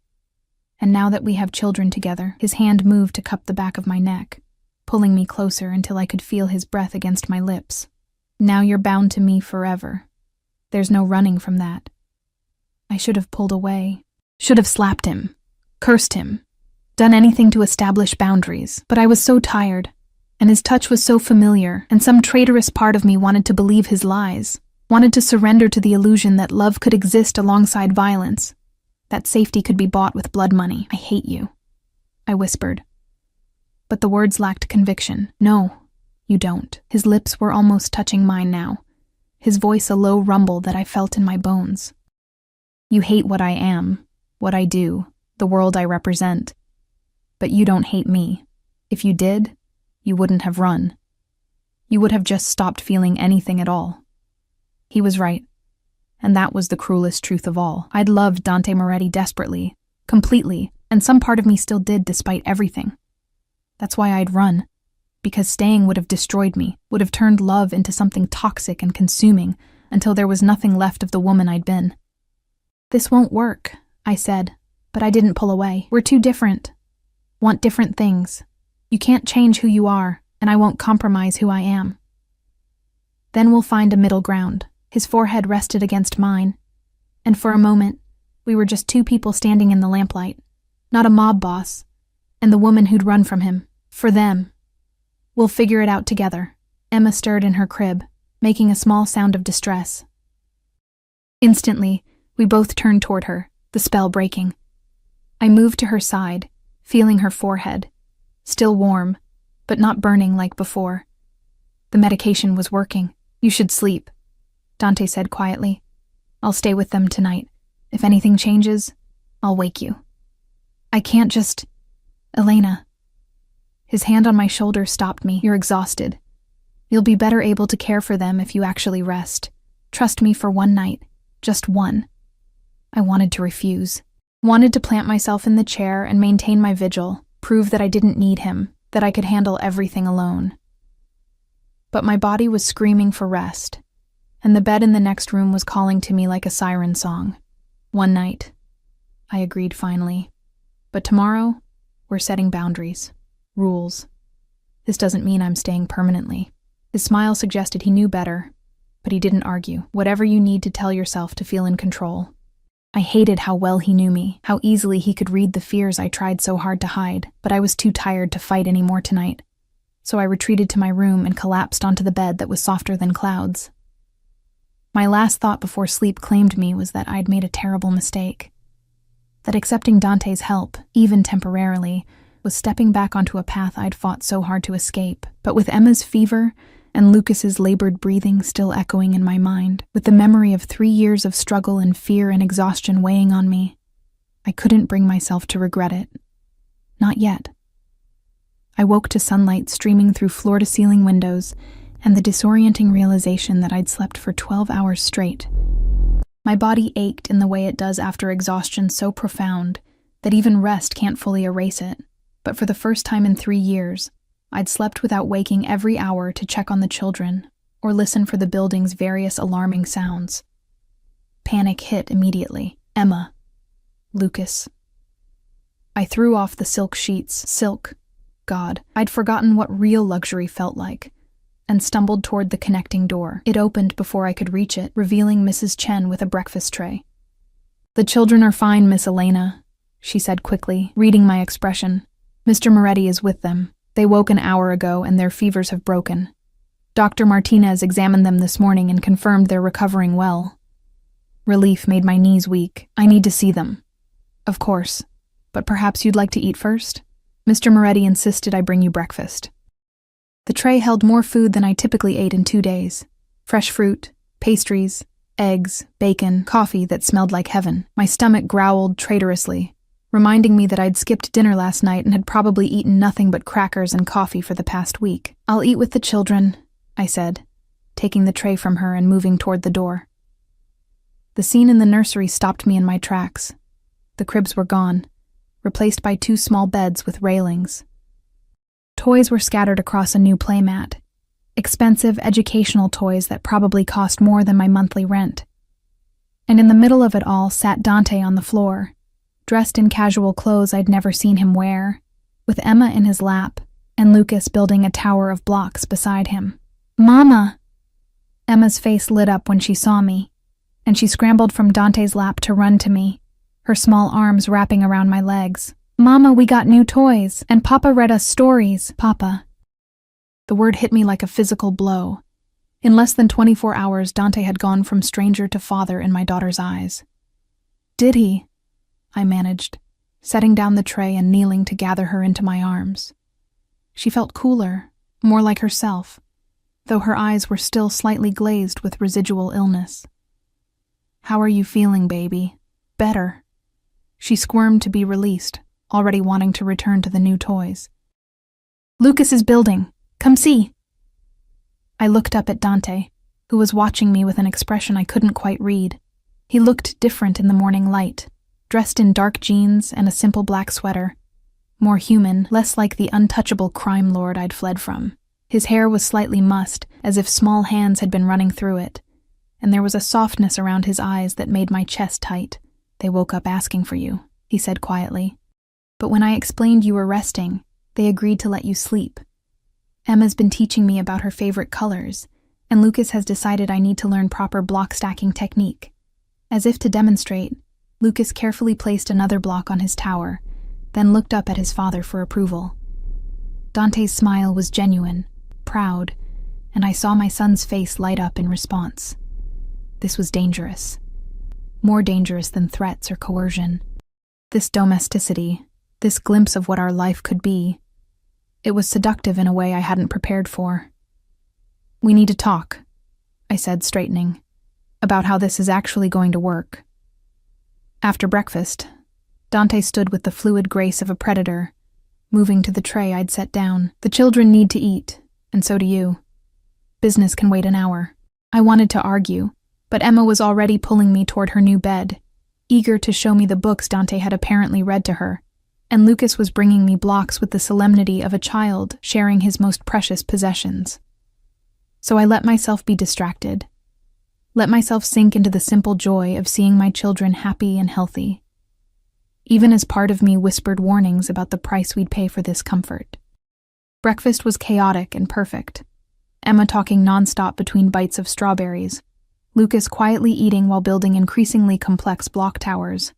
And now that we have children together, his hand moved to cup the back of my neck, pulling me closer until I could feel his breath against my lips. Now you're bound to me forever. There's no running from that. I should have pulled away, should have slapped him, cursed him, done anything to establish boundaries, but I was so tired, and his touch was so familiar, and some traitorous part of me wanted to believe his lies, wanted to surrender to the illusion that love could exist alongside violence, that safety could be bought with blood money. I hate you, I whispered. But the words lacked conviction. No, you don't. His lips were almost touching mine now, his voice a low rumble that I felt in my bones. You hate what I am, what I do, the world I represent. But you don't hate me. If you did, you wouldn't have run. You would have just stopped feeling anything at all. He was right. And that was the cruelest truth of all. I'd loved Dante Moretti desperately, completely, and some part of me still did despite everything. That's why I'd run, because staying would have destroyed me, would have turned love into something toxic and consuming until there was nothing left of the woman I'd been. This won't work, I said, but I didn't pull away. We're too different. Want different things. You can't change who you are, and I won't compromise who I am. Then we'll find a middle ground. His forehead rested against mine, and for a moment, we were just two people standing in the lamplight, not a mob boss, and the woman who'd run from him. For them. We'll figure it out together. Emma stirred in her crib, making a small sound of distress. Instantly, we both turned toward her, the spell breaking. I moved to her side, feeling her forehead, still warm, but not burning like before. The medication was working. You should sleep, Dante said quietly. I'll stay with them tonight. If anything changes, I'll wake you. I can't just... Elena. His hand on my shoulder stopped me. You're exhausted. You'll be better able to care for them if you actually rest. Trust me for one night. Just one. I wanted to refuse. Wanted to plant myself in the chair and maintain my vigil, prove that I didn't need him, that I could handle everything alone. But my body was screaming for rest, and the bed in the next room was calling to me like a siren song. One night, I agreed finally. But tomorrow, we're setting boundaries, rules. This doesn't mean I'm staying permanently. His smile suggested he knew better, but he didn't argue. Whatever you need to tell yourself to feel in control. I hated how well he knew me, how easily he could read the fears I tried so hard to hide, but I was too tired to fight anymore tonight. So I retreated to my room and collapsed onto the bed that was softer than clouds. My last thought before sleep claimed me was that I'd made a terrible mistake. That accepting Dante's help, even temporarily, was stepping back onto a path I'd fought so hard to escape. But with Emma's fever and Lucas's labored breathing still echoing in my mind, with the memory of 3 years of struggle and fear and exhaustion weighing on me, I couldn't bring myself to regret it. Not yet. I woke to sunlight streaming through floor-to-ceiling windows and the disorienting realization that I'd slept for 12 hours straight. My body ached in the way it does after exhaustion so profound that even rest can't fully erase it. But for the first time in 3 years, I'd slept without waking every hour to check on the children or listen for the building's various alarming sounds. Panic hit immediately. Emma. Lucas. I threw off the silk sheets. Silk. God, I'd forgotten what real luxury felt like, and stumbled toward the connecting door. It opened before I could reach it, revealing Mrs. Chen with a breakfast tray. "The children are fine, Miss Elena," she said quickly, reading my expression. "Mr. Moretti is with them. They woke an hour ago and their fevers have broken. Dr. Martinez examined them this morning and confirmed they're recovering well." Relief made my knees weak. "I need to see them." "Of course, but perhaps you'd like to eat first? Mr. Moretti insisted I bring you breakfast." The tray held more food than I typically ate in 2 days. Fresh fruit, pastries, eggs, bacon, coffee that smelled like heaven. My stomach growled traitorously, reminding me that I'd skipped dinner last night and had probably eaten nothing but crackers and coffee for the past week. "I'll eat with the children," I said, taking the tray from her and moving toward the door. The scene in the nursery stopped me in my tracks. The cribs were gone, replaced by 2 small beds with railings. Toys were scattered across a new playmat, expensive educational toys that probably cost more than my monthly rent. And in the middle of it all sat Dante on the floor, dressed in casual clothes I'd never seen him wear, with Emma in his lap and Lucas building a tower of blocks beside him. "Mama!" Emma's face lit up when she saw me, and she scrambled from Dante's lap to run to me, her small arms wrapping around my legs. "Mama, we got new toys, and Papa read us stories." Papa. The word hit me like a physical blow. In less than 24 hours, Dante had gone from stranger to father in my daughter's eyes. "Did he?" I managed, setting down the tray and kneeling to gather her into my arms. She felt cooler, more like herself, though her eyes were still slightly glazed with residual illness. "How are you feeling, baby?" "Better." She squirmed to be released, already wanting to return to the new toys. "Lucas is building. Come see." I looked up at Dante, who was watching me with an expression I couldn't quite read. He looked different in the morning light, dressed in dark jeans and a simple black sweater. More human, less like the untouchable crime lord I'd fled from. His hair was slightly mussed, as if small hands had been running through it, and there was a softness around his eyes that made my chest tight. "They woke up asking for you," he said quietly. "But when I explained you were resting, they agreed to let you sleep. Emma's been teaching me about her favorite colors, and Lucas has decided I need to learn proper block stacking technique." As if to demonstrate, Lucas carefully placed another block on his tower, then looked up at his father for approval. Dante's smile was genuine, proud, and I saw my son's face light up in response. This was dangerous. More dangerous than threats or coercion. This domesticity, this glimpse of what our life could be, it was seductive in a way I hadn't prepared for. "We need to talk," I said, straightening, "about how this is actually going to work." After breakfast, Dante stood with the fluid grace of a predator, moving to the tray I'd set down. "The children need to eat, and so do you. Business can wait an hour." I wanted to argue, but Emma was already pulling me toward her new bed, eager to show me the books Dante had apparently read to her, and Lucas was bringing me blocks with the solemnity of a child sharing his most precious possessions. So I let myself be distracted, let myself sink into the simple joy of seeing my children happy and healthy, even as part of me whispered warnings about the price we'd pay for this comfort. Breakfast was chaotic and perfect, Emma talking nonstop between bites of strawberries, Lucas quietly eating while building increasingly complex block towers,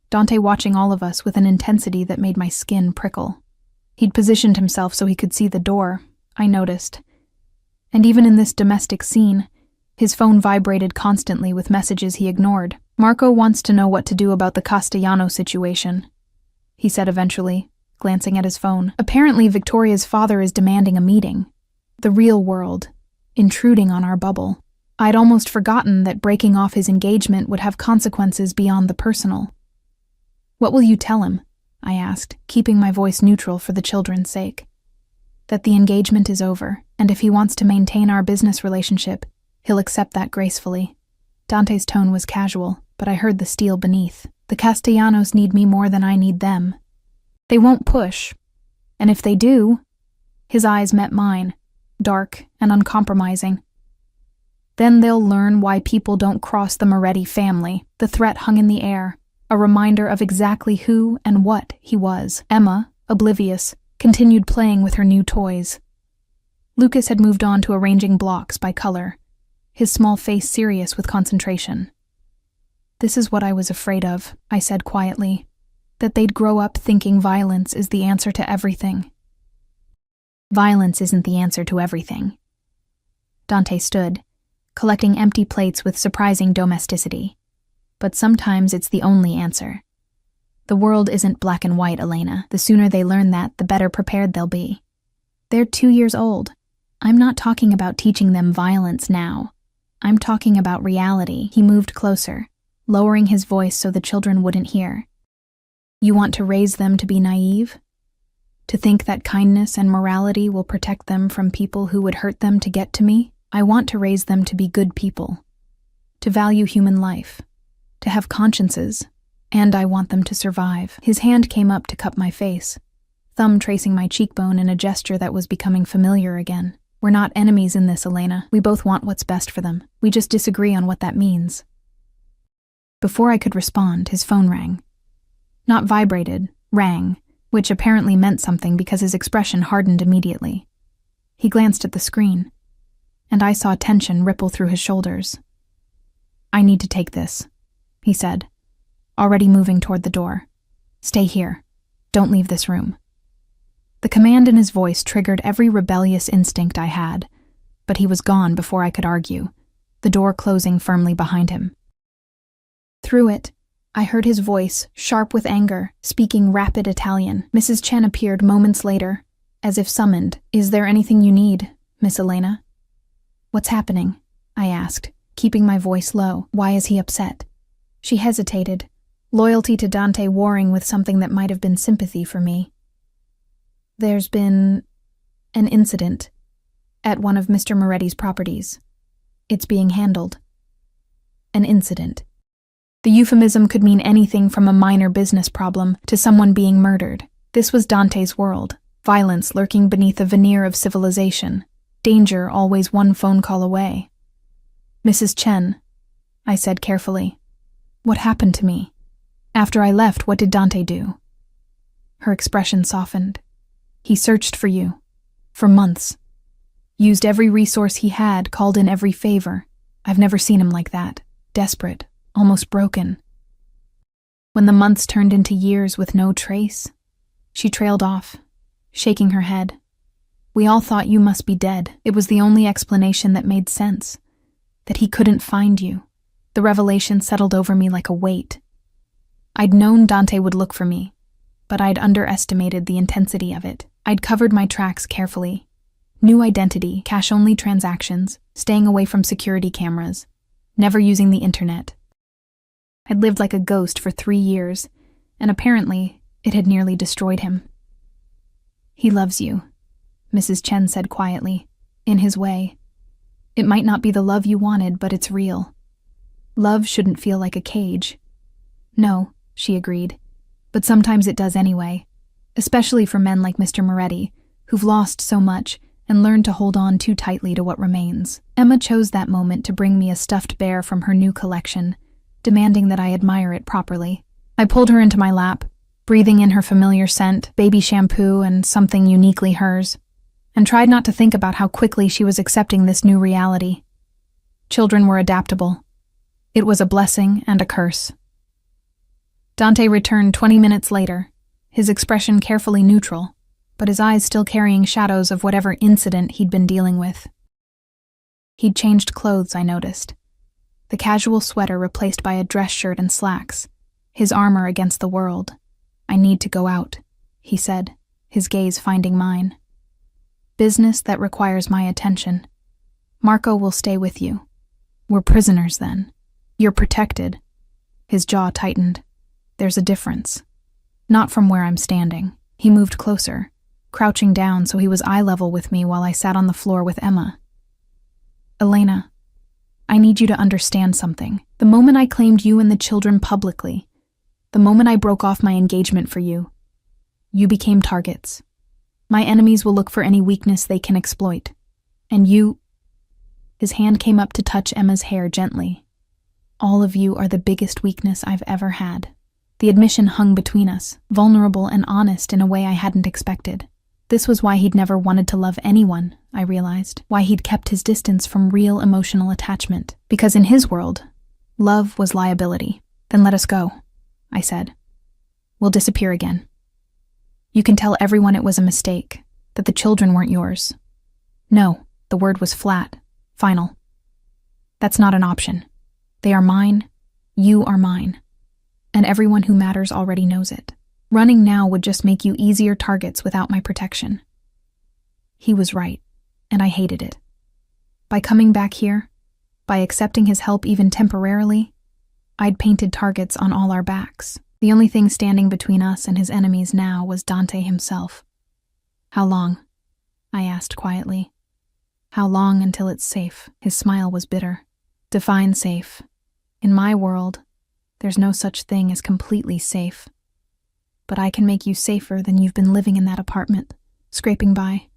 Dante watching all of us with an intensity that made my skin prickle. He'd positioned himself so he could see the door, I noticed. And even in this domestic scene, his phone vibrated constantly with messages he ignored. "Marco wants to know what to do about the Castellano situation," he said eventually, glancing at his phone. "Apparently Victoria's father is demanding a meeting. The real world, intruding on our bubble. I'd almost forgotten that breaking off his engagement would have consequences beyond the personal." "What will you tell him?" I asked, keeping my voice neutral for the children's sake. that the engagement is over, and if he wants to maintain our business relationship, he'll accept that gracefully. Dante's tone was casual, but I heard the steel beneath. The Castellanos need me more than I need them. They won't push, and if they do— His eyes met mine, dark and uncompromising. Then they'll learn why people don't cross the Moretti family. The threat hung in the air, a reminder of exactly who and what he was. Emma, oblivious, continued playing with her new toys. Lucas had moved on to arranging blocks by color, his small face serious with concentration. "This is what I was afraid of," I said quietly, "that they'd grow up thinking violence is the answer to everything." "Violence isn't the answer to everything." Dante stood, collecting empty plates with surprising domesticity. "But sometimes it's the only answer. The world isn't black and white, Elena. The sooner they learn that, the better prepared they'll be. They're 2 years old. I'm not talking about teaching them violence now. I'm talking about reality." He moved closer, lowering his voice so the children wouldn't hear. "You want to raise them to be naive? To think that kindness and morality will protect them from people who would hurt them to get to me? I want to raise them to be good people, to value human life, to have consciences, and I want them to survive." His hand came up to cup my face, thumb tracing my cheekbone in a gesture that was becoming familiar again. "We're not enemies in this, Elena. We both want what's best for them. We just disagree on what that means." Before I could respond, his phone rang. Not vibrated, rang, which apparently meant something because his expression hardened immediately. He glanced at the screen, and I saw tension ripple through his shoulders. "I need to take this," he said, already moving toward the door. "Stay here. Don't leave this room." The command in his voice triggered every rebellious instinct I had, but he was gone before I could argue, the door closing firmly behind him. Through it, I heard his voice, sharp with anger, speaking rapid Italian. Mrs. Chen appeared moments later, as if summoned. "Is there anything you need, Miss Elena?" "What's happening?" I asked, keeping my voice low. "Why is he upset?" She hesitated, loyalty to Dante warring with something that might have been sympathy for me. "There's been an incident at one of Mr. Moretti's properties. It's being handled." An incident. The euphemism could mean anything from a minor business problem to someone being murdered. This was Dante's world, violence lurking beneath a veneer of civilization, danger always one phone call away. "Mrs. Chen," I said carefully, "what happened to me? After I left, what did Dante do?" Her expression softened. "He searched for you. For months. Used every resource he had, called in every favor. I've never seen him like that. Desperate. Almost broken." When the months turned into years with no trace, she trailed off, shaking her head. "We all thought you must be dead. It was the only explanation that made sense. That he couldn't find you." The revelation settled over me like a weight. I'd known Dante would look for me, but I'd underestimated the intensity of it. I'd covered my tracks carefully. New identity, cash-only transactions, staying away from security cameras, never using the internet. I'd lived like a ghost for 3 years, and apparently it had nearly destroyed him. "He loves you," Mrs. Chen said quietly, in his way. "It might not be the love you wanted, but it's real. Love shouldn't feel like a cage." "No," she agreed, "but sometimes it does anyway, especially for men like Mr. Moretti, who've lost so much and learned to hold on too tightly to what remains." Emma chose that moment to bring me a stuffed bear from her new collection, demanding that I admire it properly. I pulled her into my lap, breathing in her familiar scent, baby shampoo and something uniquely hers, and tried not to think about how quickly she was accepting this new reality. Children were adaptable. It was a blessing and a curse. Dante returned 20 minutes later, his expression carefully neutral, but his eyes still carrying shadows of whatever incident he'd been dealing with. He'd changed clothes, I noticed. The casual sweater replaced by a dress shirt and slacks, his armor against the world. "I need to go out," he said, his gaze finding mine. "Business that requires my attention. Marco will stay with you. We're prisoners then. You're protected." His jaw tightened. "There's a difference. Not from where I'm standing." He moved closer, crouching down so he was eye level with me while I sat on the floor with Emma. "Elena, I need you to understand something. The moment I claimed you and the children publicly, the moment I broke off my engagement for you, you became targets. My enemies will look for any weakness they can exploit. And you—" His hand came up to touch Emma's hair gently. "All of you are the biggest weakness I've ever had." The admission hung between us, vulnerable and honest in a way I hadn't expected. This was why he'd never wanted to love anyone, I realized, why he'd kept his distance from real emotional attachment. Because in his world, love was liability. "Then let us go," I said. "We'll disappear again. You can tell everyone it was a mistake, that the children weren't yours." "No," the word was flat, final. "That's not an option. They are mine, you are mine. And everyone who matters already knows it. Running now would just make you easier targets without my protection." He was right, and I hated it. By coming back here, by accepting his help even temporarily, I'd painted targets on all our backs. The only thing standing between us and his enemies now was Dante himself. "How long?" I asked quietly. "How long until it's safe?" His smile was bitter. "Define safe. In my world, there's no such thing as completely safe. But I can make you safer than you've been living in that apartment, scraping by,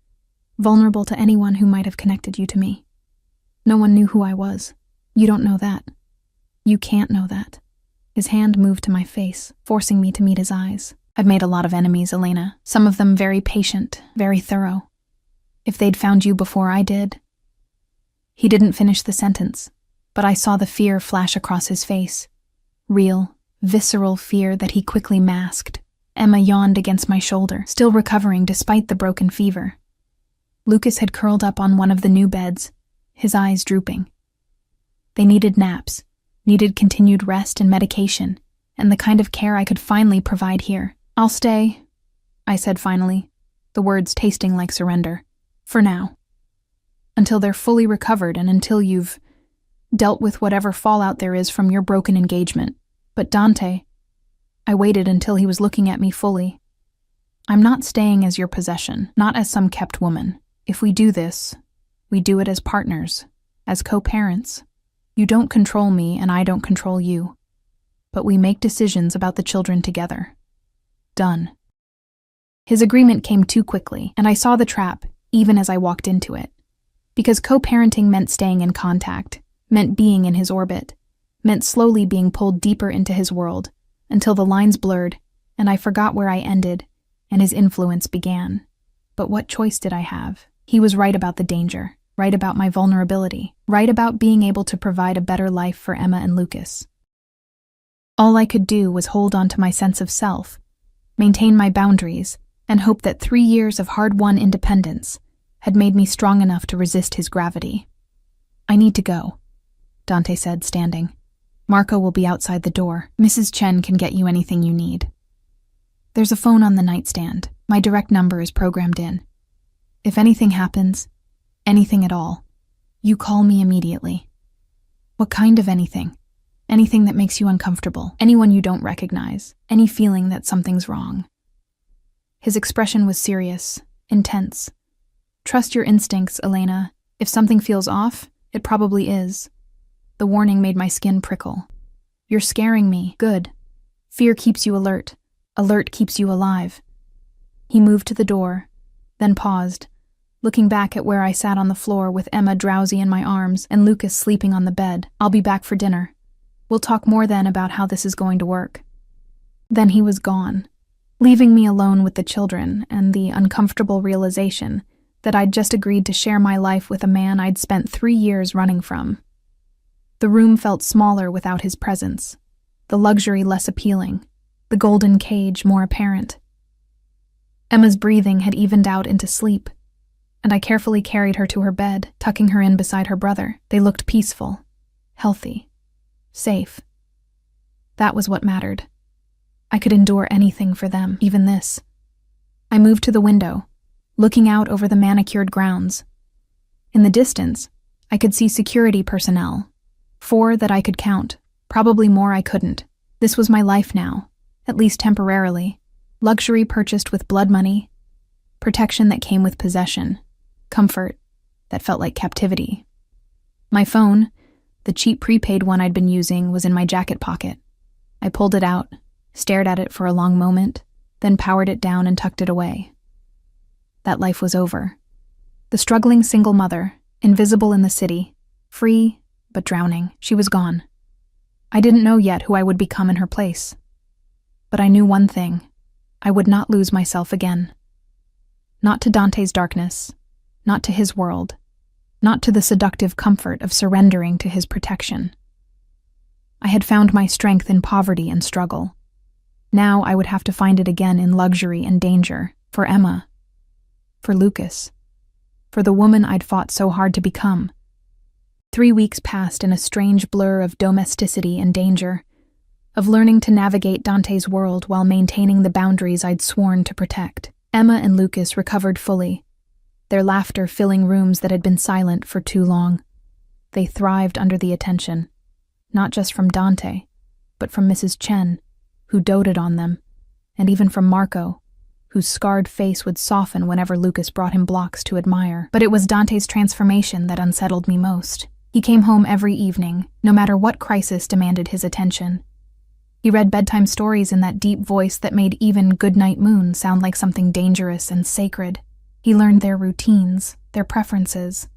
vulnerable to anyone who might have connected you to me. No one knew who I was. You don't know that. You can't know that." His hand moved to my face, forcing me to meet his eyes. "I've made a lot of enemies, Elena. Some of them very patient, very thorough. If they'd found you before I did—" He didn't finish the sentence, but I saw the fear flash across his face. Real, visceral fear that he quickly masked. Emma yawned against my shoulder, still recovering despite the broken fever. Lucas had curled up on one of the new beds, his eyes drooping. They needed naps, needed continued rest and medication, and the kind of care I could finally provide here. "I'll stay," I said finally, the words tasting like surrender. "For now. Until they're fully recovered and until you've dealt with whatever fallout there is from your broken engagement. But Dante—" I waited until he was looking at me fully. "I'm not staying as your possession, not as some kept woman. If we do this, we do it as partners, as co-parents. You don't control me and I don't control you. But we make decisions about the children together. Done." His agreement came too quickly, and I saw the trap even as I walked into it. Because co-parenting meant staying in contact, meant being in his orbit, meant slowly being pulled deeper into his world, until the lines blurred, and I forgot where I ended, and his influence began. But what choice did I have? He was right about the danger, right about my vulnerability, right about being able to provide a better life for Emma and Lucas. All I could do was hold on to my sense of self, maintain my boundaries, and hope that 3 years of hard-won independence had made me strong enough to resist his gravity. "I need to go," Dante said, standing. "Marco will be outside the door. Mrs. Chen can get you anything you need. There's a phone on the nightstand. My direct number is programmed in. If anything happens, anything at all, you call me immediately." "What kind of anything?" "Anything that makes you uncomfortable, anyone you don't recognize, any feeling that something's wrong." His expression was serious, intense. "Trust your instincts, Elena. If something feels off, it probably is." The warning made my skin prickle. "You're scaring me. Good. Fear keeps you alert. Alert keeps you alive." He moved to the door, then paused, looking back at where I sat on the floor with Emma drowsy in my arms and Lucas sleeping on the bed. "I'll be back for dinner. We'll talk more then about how this is going to work." Then he was gone, leaving me alone with the children and the uncomfortable realization that I'd just agreed to share my life with a man I'd spent 3 years running from. The room felt smaller without his presence, the luxury less appealing, the golden cage more apparent. Emma's breathing had evened out into sleep, and I carefully carried her to her bed, tucking her in beside her brother. They looked peaceful, healthy, safe. That was what mattered. I could endure anything for them, even this. I moved to the window, looking out over the manicured grounds. In the distance, I could see security personnel. 4 that I could count, probably more I couldn't. This was my life now, at least temporarily. Luxury purchased with blood money, protection that came with possession, comfort that felt like captivity. My phone, the cheap prepaid one I'd been using, was in my jacket pocket. I pulled it out, stared at it for a long moment, then powered it down and tucked it away. That life was over. The struggling single mother, invisible in the city, free but drowning, she was gone. I didn't know yet who I would become in her place. But I knew one thing: I would not lose myself again. Not to Dante's darkness, not to his world, not to the seductive comfort of surrendering to his protection. I had found my strength in poverty and struggle. Now I would have to find it again in luxury and danger, for Emma, for Lucas, for the woman I'd fought so hard to become. 3 weeks passed in a strange blur of domesticity and danger, of learning to navigate Dante's world while maintaining the boundaries I'd sworn to protect. Emma and Lucas recovered fully, their laughter filling rooms that had been silent for too long. They thrived under the attention, not just from Dante, but from Mrs. Chen, who doted on them, and even from Marco, whose scarred face would soften whenever Lucas brought him blocks to admire. But it was Dante's transformation that unsettled me most. He came home every evening, no matter what crisis demanded his attention. He read bedtime stories in that deep voice that made even Goodnight Moon sound like something dangerous and sacred. He learned their routines, their preferences,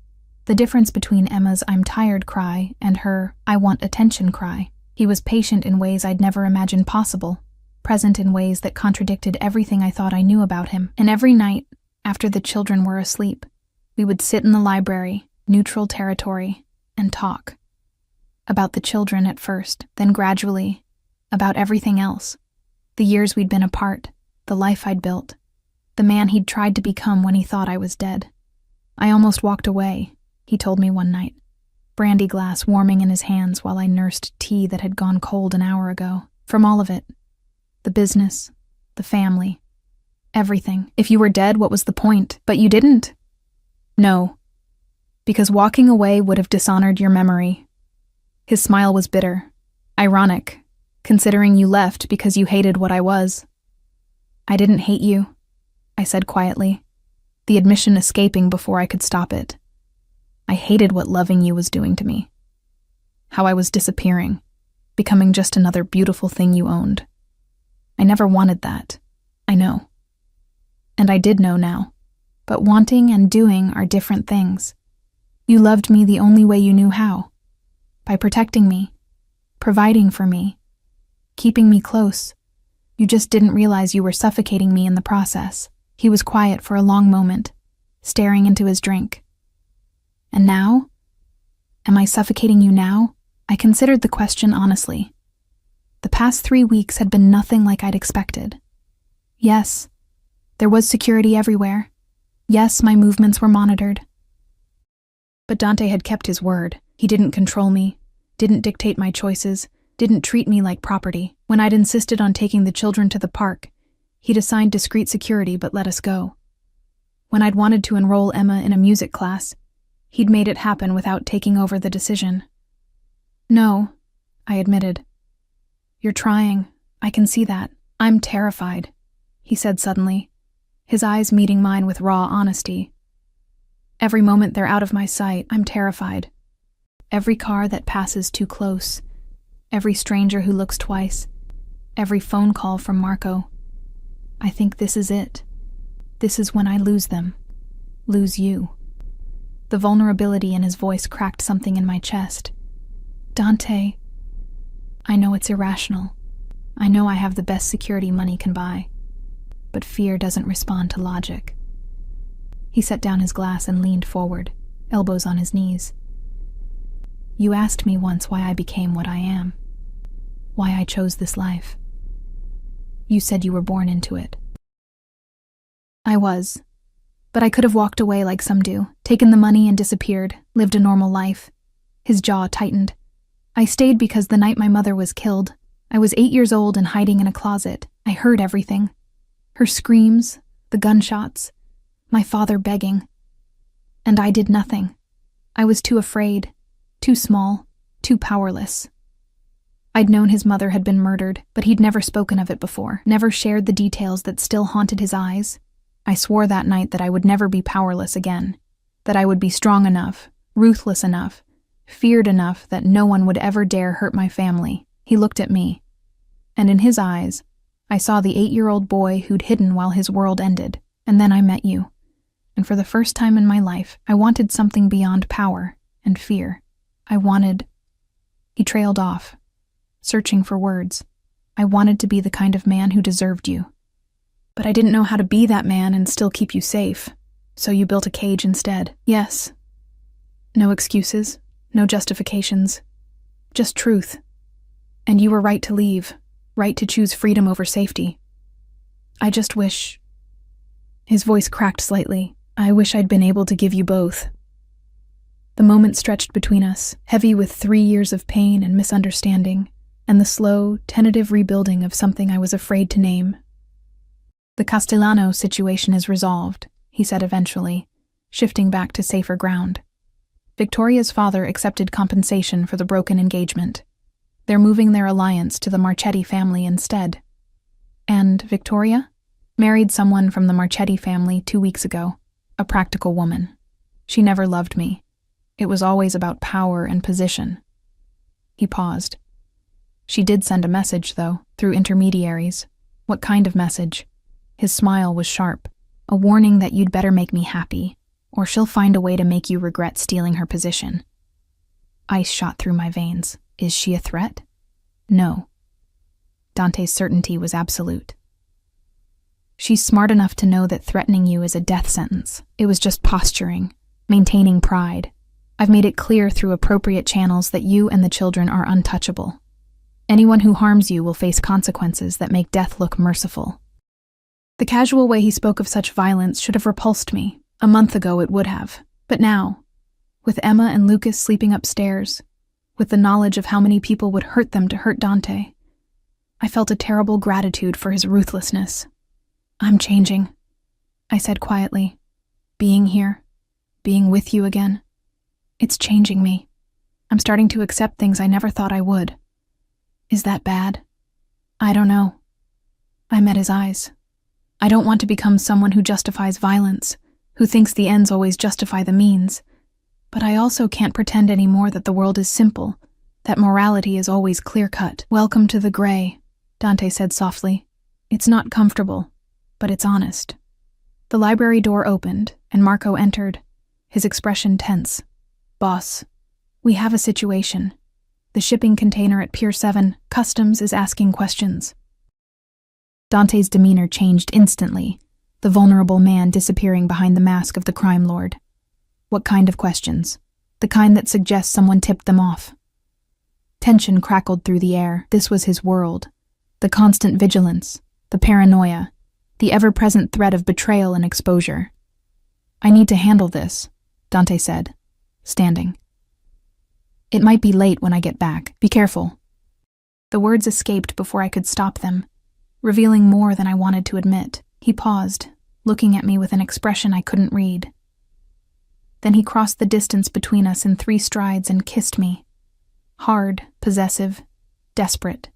the difference between Emma's "I'm tired" cry and her "I want attention" cry. He was patient in ways I'd never imagined possible, present in ways that contradicted everything I thought I knew about him. And every night, after the children were asleep, we would sit in the library, neutral territory, and talk. About the children at first, then gradually, about everything else. The years we'd been apart, the life I'd built, the man he'd tried to become when he thought I was dead. I almost walked away, he told me one night, brandy glass warming in his hands while I nursed tea that had gone cold an hour ago. From all of it. The business, the family, everything. If you were dead, what was the point? But you didn't. No. Because walking away would have dishonored your memory. His smile was bitter, ironic, considering you left because you hated what I was. I didn't hate you, I said quietly, the admission escaping before I could stop it. I hated what loving you was doing to me. How I was disappearing, becoming just another beautiful thing you owned. I never wanted that, I know. And I did know now. But wanting and doing are different things. You loved me the only way you knew how. By protecting me, providing for me, keeping me close. You just didn't realize you were suffocating me in the process. He was quiet for a long moment, staring into his drink. And now? Am I suffocating you now? I considered the question honestly. The past 3 weeks had been nothing like I'd expected. Yes, there was security everywhere. Yes, my movements were monitored. But Dante had kept his word. He didn't control me, didn't dictate my choices, didn't treat me like property. When I'd insisted on taking the children to the park, he'd assigned discreet security but let us go. When I'd wanted to enroll Emma in a music class, he'd made it happen without taking over the decision. No, I admitted. You're trying. I can see that. I'm terrified, he said suddenly, his eyes meeting mine with raw honesty. Every moment they're out of my sight, I'm terrified. Every car that passes too close, every stranger who looks twice, every phone call from Marco. I think this is it. This is when I lose them. Lose you. The vulnerability in his voice cracked something in my chest. Dante, I know it's irrational. I know I have the best security money can buy. But fear doesn't respond to logic. He set down his glass and leaned forward, elbows on his knees. You asked me once why I became what I am. Why I chose this life. You said you were born into it. I was. But I could have walked away like some do, taken the money and disappeared, lived a normal life. His jaw tightened. I stayed because the night my mother was killed, I was 8 years old and hiding in a closet. I heard everything. Her screams, the gunshots, my father begging. And I did nothing. I was too afraid, too small, too powerless. I'd known his mother had been murdered, but he'd never spoken of it before, never shared the details that still haunted his eyes. I swore that night that I would never be powerless again, that I would be strong enough, ruthless enough, feared enough that no one would ever dare hurt my family. He looked at me, and in his eyes, I saw the 8-year-old boy who'd hidden while his world ended. And then I met you. And for the first time in my life, I wanted something beyond power and fear. He trailed off, searching for words. I wanted to be the kind of man who deserved you. But I didn't know how to be that man and still keep you safe. So you built a cage instead. Yes. No excuses, no justifications, just truth. And you were right to leave, right to choose freedom over safety. I just wish... His voice cracked slightly. I wish I'd been able to give you both. The moment stretched between us, heavy with 3 years of pain and misunderstanding, and the slow, tentative rebuilding of something I was afraid to name. The Castellano situation is resolved, he said eventually, shifting back to safer ground. Victoria's father accepted compensation for the broken engagement. They're moving their alliance to the Marchetti family instead. And Victoria? Married someone from the Marchetti family 2 weeks ago, a practical woman. She never loved me. It was always about power and position. He paused. She did send a message, though, through intermediaries. What kind of message? His smile was sharp. A warning that you'd better make me happy, or she'll find a way to make you regret stealing her position. Ice shot through my veins. Is she a threat? No. Dante's certainty was absolute. She's smart enough to know that threatening you is a death sentence. It was just posturing, maintaining pride. I've made it clear through appropriate channels that you and the children are untouchable. Anyone who harms you will face consequences that make death look merciful. The casual way he spoke of such violence should have repulsed me. A month ago it would have. But now, with Emma and Lucas sleeping upstairs, with the knowledge of how many people would hurt them to hurt Dante, I felt a terrible gratitude for his ruthlessness. I'm changing, I said quietly. Being here, being with you again, it's changing me. I'm starting to accept things I never thought I would. Is that bad? I don't know. I met his eyes. I don't want to become someone who justifies violence, who thinks the ends always justify the means. But I also can't pretend anymore that the world is simple, that morality is always clear-cut. Welcome to the gray, Dante said softly. It's not comfortable, but it's honest. The library door opened, and Marco entered, his expression tense. Boss, we have a situation. The shipping container at Pier 7, Customs is asking questions. Dante's demeanor changed instantly, the vulnerable man disappearing behind the mask of the crime lord. What kind of questions? The kind that suggests someone tipped them off. Tension crackled through the air. This was his world. The constant vigilance, the paranoia, the ever-present threat of betrayal and exposure. I need to handle this, Dante said, standing. It might be late when I get back. Be careful. The words escaped before I could stop them, revealing more than I wanted to admit. He paused, looking at me with an expression I couldn't read. Then he crossed the distance between us in 3 strides and kissed me. Hard, possessive, desperate.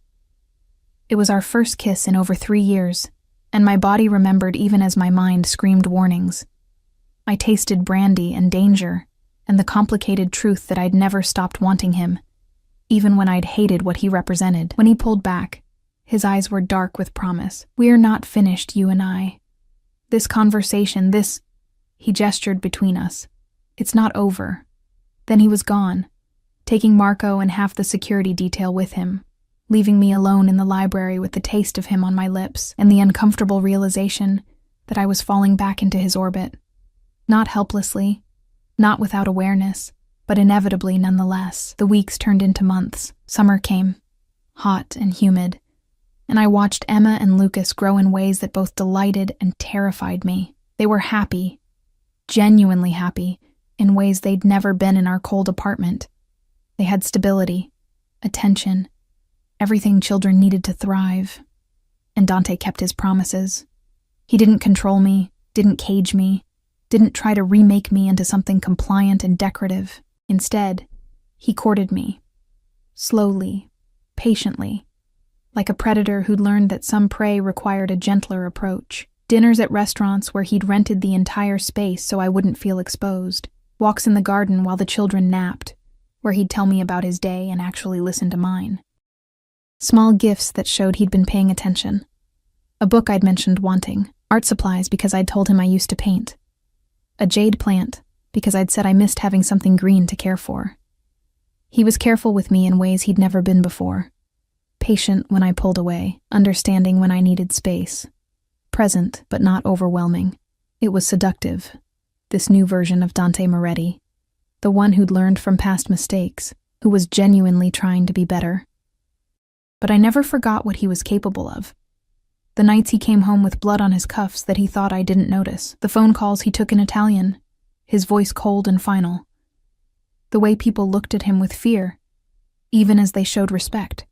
It was our first kiss in over 3 years, and my body remembered even as my mind screamed warnings. I tasted brandy and danger, and the complicated truth that I'd never stopped wanting him, even when I'd hated what he represented. When he pulled back, his eyes were dark with promise. We're not finished, you and I. This conversation, he gestured between us. It's not over. Then he was gone, taking Marco and half the security detail with him, leaving me alone in the library with the taste of him on my lips and the uncomfortable realization that I was falling back into his orbit. Not helplessly, not without awareness, but inevitably nonetheless. The weeks turned into months. Summer came, hot and humid, and I watched Emma and Lucas grow in ways that both delighted and terrified me. They were happy, genuinely happy, in ways they'd never been in our cold apartment. They had stability, attention, everything children needed to thrive. And Dante kept his promises. He didn't control me, didn't cage me, didn't try to remake me into something compliant and decorative. Instead, he courted me. Slowly, patiently, like a predator who'd learned that some prey required a gentler approach. Dinners at restaurants where he'd rented the entire space so I wouldn't feel exposed. Walks in the garden while the children napped, where he'd tell me about his day and actually listen to mine. Small gifts that showed he'd been paying attention. A book I'd mentioned wanting. Art supplies because I'd told him I used to paint. A jade plant because I'd said I missed having something green to care for. He was careful with me in ways he'd never been before. Patient when I pulled away, understanding when I needed space. Present, but not overwhelming. It was seductive, this new version of Dante Moretti, the one who'd learned from past mistakes, who was genuinely trying to be better. But I never forgot what he was capable of. The nights he came home with blood on his cuffs that he thought I didn't notice, the phone calls he took in Italian, his voice cold and final. The way people looked at him with fear, even as they showed respect.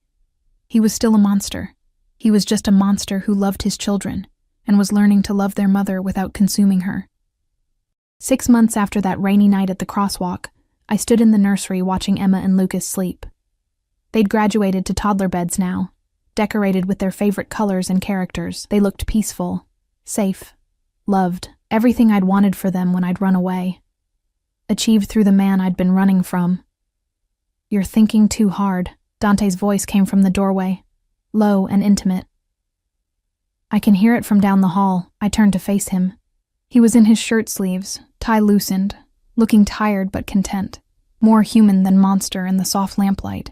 He was still a monster. He was just a monster who loved his children and was learning to love their mother without consuming her. 6 months after that rainy night at the crosswalk, I stood in the nursery watching Emma and Lucas sleep. They'd graduated to toddler beds now, decorated with their favorite colors and characters. They looked peaceful, safe, loved, everything I'd wanted for them when I'd run away. Achieved through the man I'd been running from. "You're thinking too hard." Dante's voice came from the doorway, low and intimate. I can hear it from down the hall. I turned to face him. He was in his shirt sleeves, tie loosened, looking tired but content, more human than monster in the soft lamplight.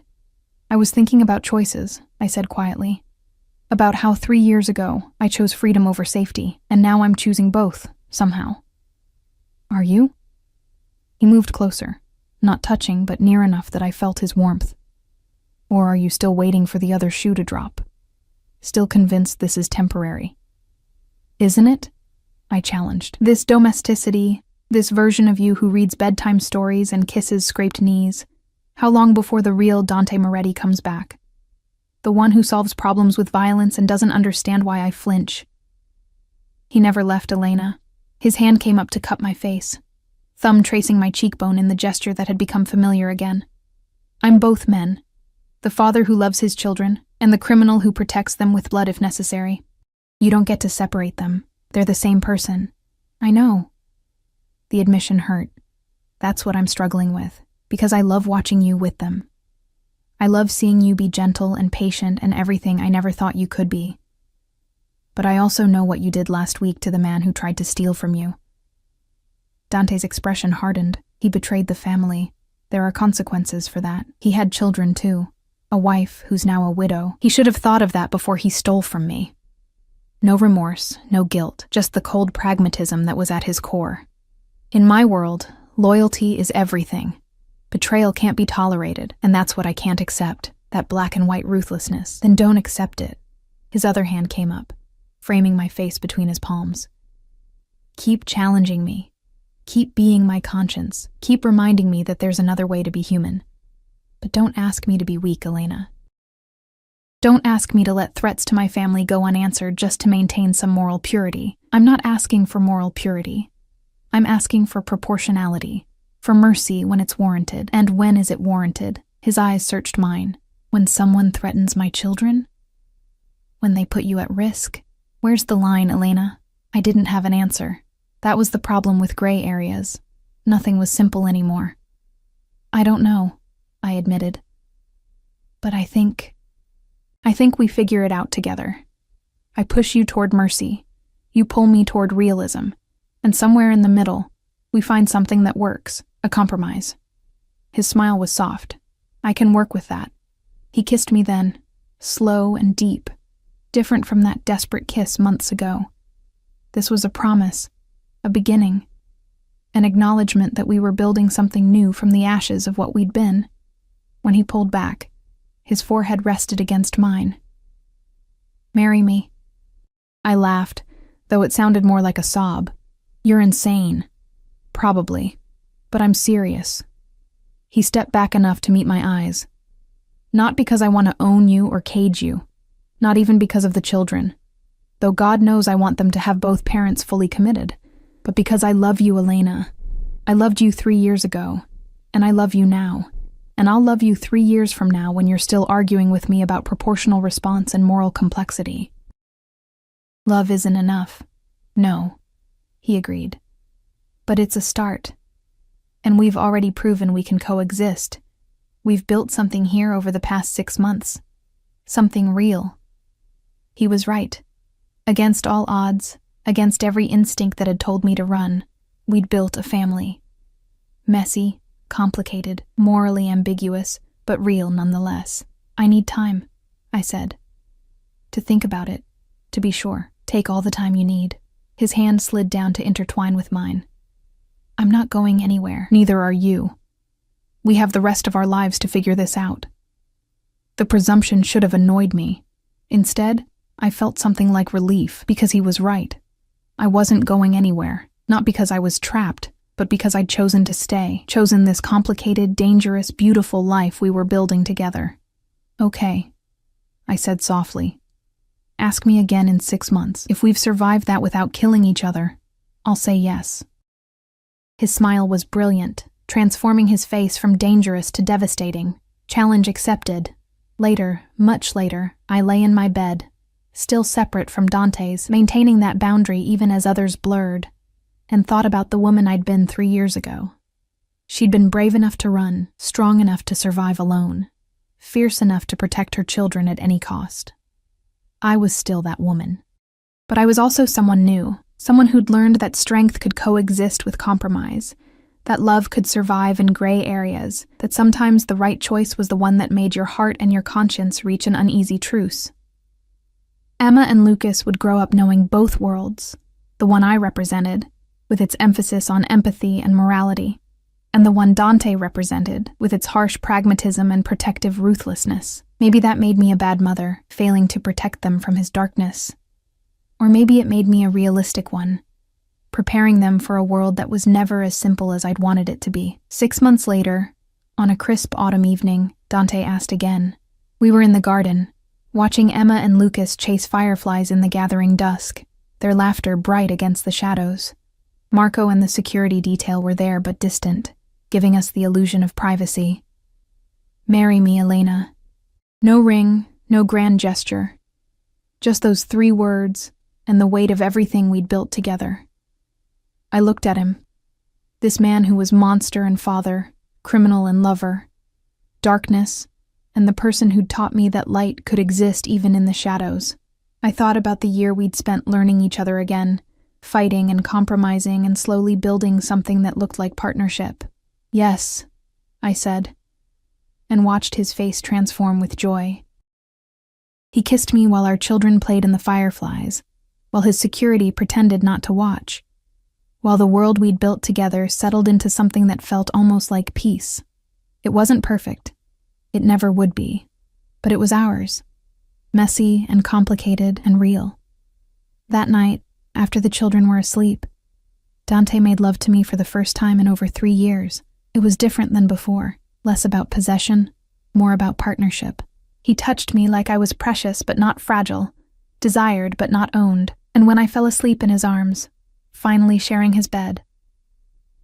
"I was thinking about choices," I said quietly. "About how 3 years ago I chose freedom over safety, and now I'm choosing both, somehow." "Are you?" He moved closer, not touching but near enough that I felt his warmth. "Or are you still waiting for the other shoe to drop? Still convinced this is temporary?" "Isn't it?" I challenged. "This domesticity, this version of you who reads bedtime stories and kisses scraped knees. How long before the real Dante Moretti comes back? The one who solves problems with violence and doesn't understand why I flinch." He never left Elena. His hand came up to cup my face, thumb tracing my cheekbone in the gesture that had become familiar again. "I'm both men. The father who loves his children, and the criminal who protects them with blood if necessary. You don't get to separate them. They're the same person." "I know." The admission hurt. That's what I'm struggling with, because I love watching you with them. I love seeing you be gentle and patient and everything I never thought you could be. But I also know what you did last week to the man who tried to steal from you. Dante's expression hardened. He betrayed the family. There are consequences for that. He had children too. A wife who's now a widow. He should have thought of that before he stole from me. No remorse, no guilt, just the cold pragmatism that was at his core. In my world, loyalty is everything. Betrayal can't be tolerated, and that's what I can't accept, that black and white ruthlessness. Then don't accept it. His other hand came up, framing my face between his palms. Keep challenging me. Keep being my conscience. Keep reminding me that there's another way to be human. But don't ask me to be weak, Elena. Don't ask me to let threats to my family go unanswered just to maintain some moral purity. I'm not asking for moral purity. I'm asking for proportionality, for mercy when it's warranted. And when is it warranted? His eyes searched mine. When someone threatens my children? When they put you at risk? Where's the line, Elena? I didn't have an answer. That was the problem with gray areas. Nothing was simple anymore. "I don't know," I admitted. "But I think we figure it out together. I push you toward mercy. You pull me toward realism. And somewhere in the middle, we find something that works, a compromise." His smile was soft. "I can work with that." He kissed me then, slow and deep, different from that desperate kiss months ago. This was a promise, a beginning, an acknowledgement that we were building something new from the ashes of what we'd been. When he pulled back, his forehead rested against mine. "Marry me." I laughed, though it sounded more like a sob. "You're insane." "Probably, but I'm serious." He stepped back enough to meet my eyes. "Not because I want to own you or cage you, not even because of the children, though God knows I want them to have both parents fully committed, but because I love you, Elena. I loved you 3 years ago, and I love you now. And I'll love you 3 years from now when you're still arguing with me about proportional response and moral complexity. Love isn't enough. No, he agreed. But it's a start. And we've already proven we can coexist. We've built something here over the past 6 months. Something real. He was right. Against all odds, against every instinct that had told me to run, we'd built a family. Messy, complicated, morally ambiguous, but real nonetheless. I need time, I said. To think about it, to be sure. Take all the time you need. His hand slid down to intertwine with mine. I'm not going anywhere. Neither are you. We have the rest of our lives to figure this out. The presumption should have annoyed me. Instead, I felt something like relief because he was right. I wasn't going anywhere, not because I was trapped, but because I'd chosen to stay, chosen this complicated, dangerous, beautiful life we were building together. Okay, I said softly. Ask me again in 6 months. If we've survived that without killing each other, I'll say yes. His smile was brilliant, transforming his face from dangerous to devastating. Challenge accepted. Later, much later, I lay in my bed, still separate from Dante's, maintaining that boundary even as others blurred, and thought about the woman I'd been 3 years ago. She'd been brave enough to run, strong enough to survive alone, fierce enough to protect her children at any cost. I was still that woman. But I was also someone new, someone who'd learned that strength could coexist with compromise, that love could survive in gray areas, that sometimes the right choice was the one that made your heart and your conscience reach an uneasy truce. Emma and Lucas would grow up knowing both worlds, the one I represented, with its emphasis on empathy and morality, and the one Dante represented, with its harsh pragmatism and protective ruthlessness. Maybe that made me a bad mother, failing to protect them from his darkness. Or maybe it made me a realistic one, preparing them for a world that was never as simple as I'd wanted it to be. 6 months later, on a crisp autumn evening, Dante asked again. We were in the garden, watching Emma and Lucas chase fireflies in the gathering dusk, their laughter bright against the shadows. Marco and the security detail were there but distant, giving us the illusion of privacy. Marry me, Elena. No ring, no grand gesture. Just those 3 words and the weight of everything we'd built together. I looked at him. This man who was monster and father, criminal and lover, darkness, and the person who'd taught me that light could exist even in the shadows. I thought about the year we'd spent learning each other again, fighting and compromising and slowly building something that looked like partnership. Yes, I said, and watched his face transform with joy. He kissed me while our children played in the fireflies, while his security pretended not to watch, while the world we'd built together settled into something that felt almost like peace. It wasn't perfect. It never would be. But it was ours. Messy and complicated and real. That night, after the children were asleep, Dante made love to me for the first time in over 3 years. It was different than before, less about possession, more about partnership. He touched me like I was precious but not fragile, desired but not owned, and when I fell asleep in his arms, finally sharing his bed,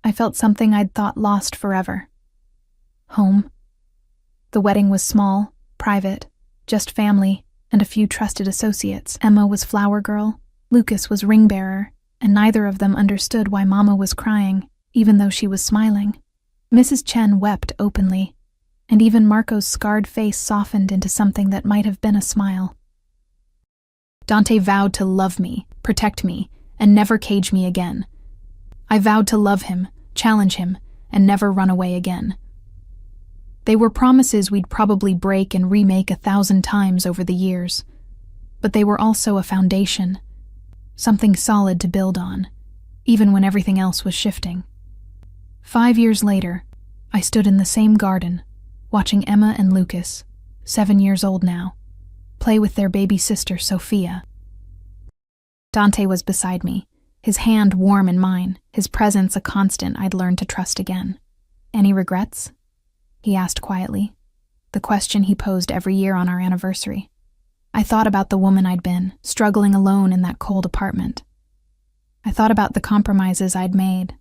I felt something I'd thought lost forever. Home. The wedding was small, private, just family, and a few trusted associates. Emma was flower girl, Lucas was ring bearer, and neither of them understood why Mama was crying, even though she was smiling. Mrs. Chen wept openly, and even Marco's scarred face softened into something that might have been a smile. Dante vowed to love me, protect me, and never cage me again. I vowed to love him, challenge him, and never run away again. They were promises we'd probably break and remake 1,000 times over the years, but they were also a foundation, something solid to build on, even when everything else was shifting. 5 years later, I stood in the same garden, watching Emma and Lucas, 7 years old now, play with their baby sister, Sophia. Dante was beside me, his hand warm in mine, his presence a constant I'd learned to trust again. Any regrets? He asked quietly, the question he posed every year on our anniversary. I thought about the woman I'd been, struggling alone in that cold apartment. I thought about the compromises I'd made,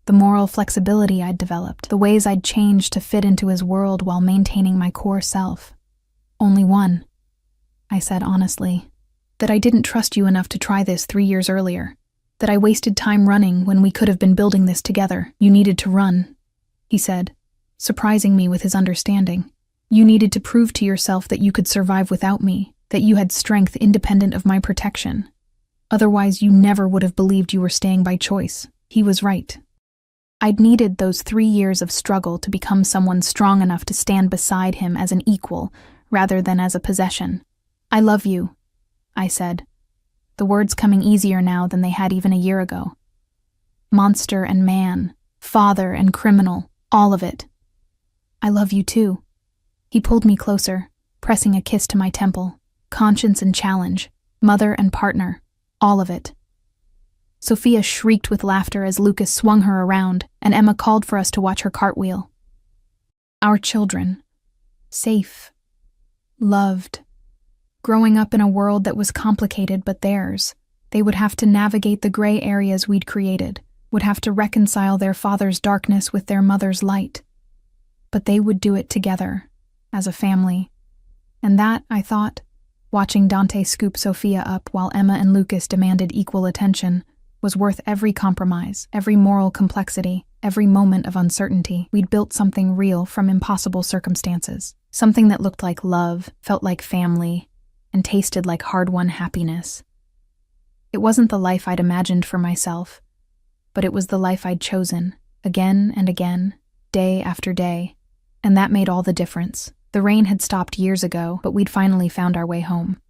the moral flexibility I'd developed, the ways I'd changed to fit into his world while maintaining my core self. Only one, I said honestly, that I didn't trust you enough to try this 3 years earlier. That I wasted time running when we could have been building this together. You needed to run, he said, surprising me with his understanding. You needed to prove to yourself that you could survive without me, that you had strength independent of my protection. Otherwise, you never would have believed you were staying by choice. He was right. I'd needed those 3 years of struggle to become someone strong enough to stand beside him as an equal, rather than as a possession. I love you, I said, the words coming easier now than they had even a year ago. Monster and man, father and criminal, all of it. I love you too. He pulled me closer, pressing a kiss to my temple. Conscience and challenge, mother and partner, all of it. Sophia shrieked with laughter as Lucas swung her around, and Emma called for us to watch her cartwheel. Our children. Safe. Loved. Growing up in a world that was complicated but theirs. They would have to navigate the gray areas we'd created, would have to reconcile their father's darkness with their mother's light. But they would do it together, as a family. And that, I thought, watching Dante scoop Sophia up while Emma and Lucas demanded equal attention, was worth every compromise, every moral complexity, every moment of uncertainty. We'd built something real from impossible circumstances, something that looked like love, felt like family, and tasted like hard-won happiness. It wasn't the life I'd imagined for myself, but it was the life I'd chosen, again and again, day after day, and that made all the difference. The rain had stopped years ago, but we'd finally found our way home.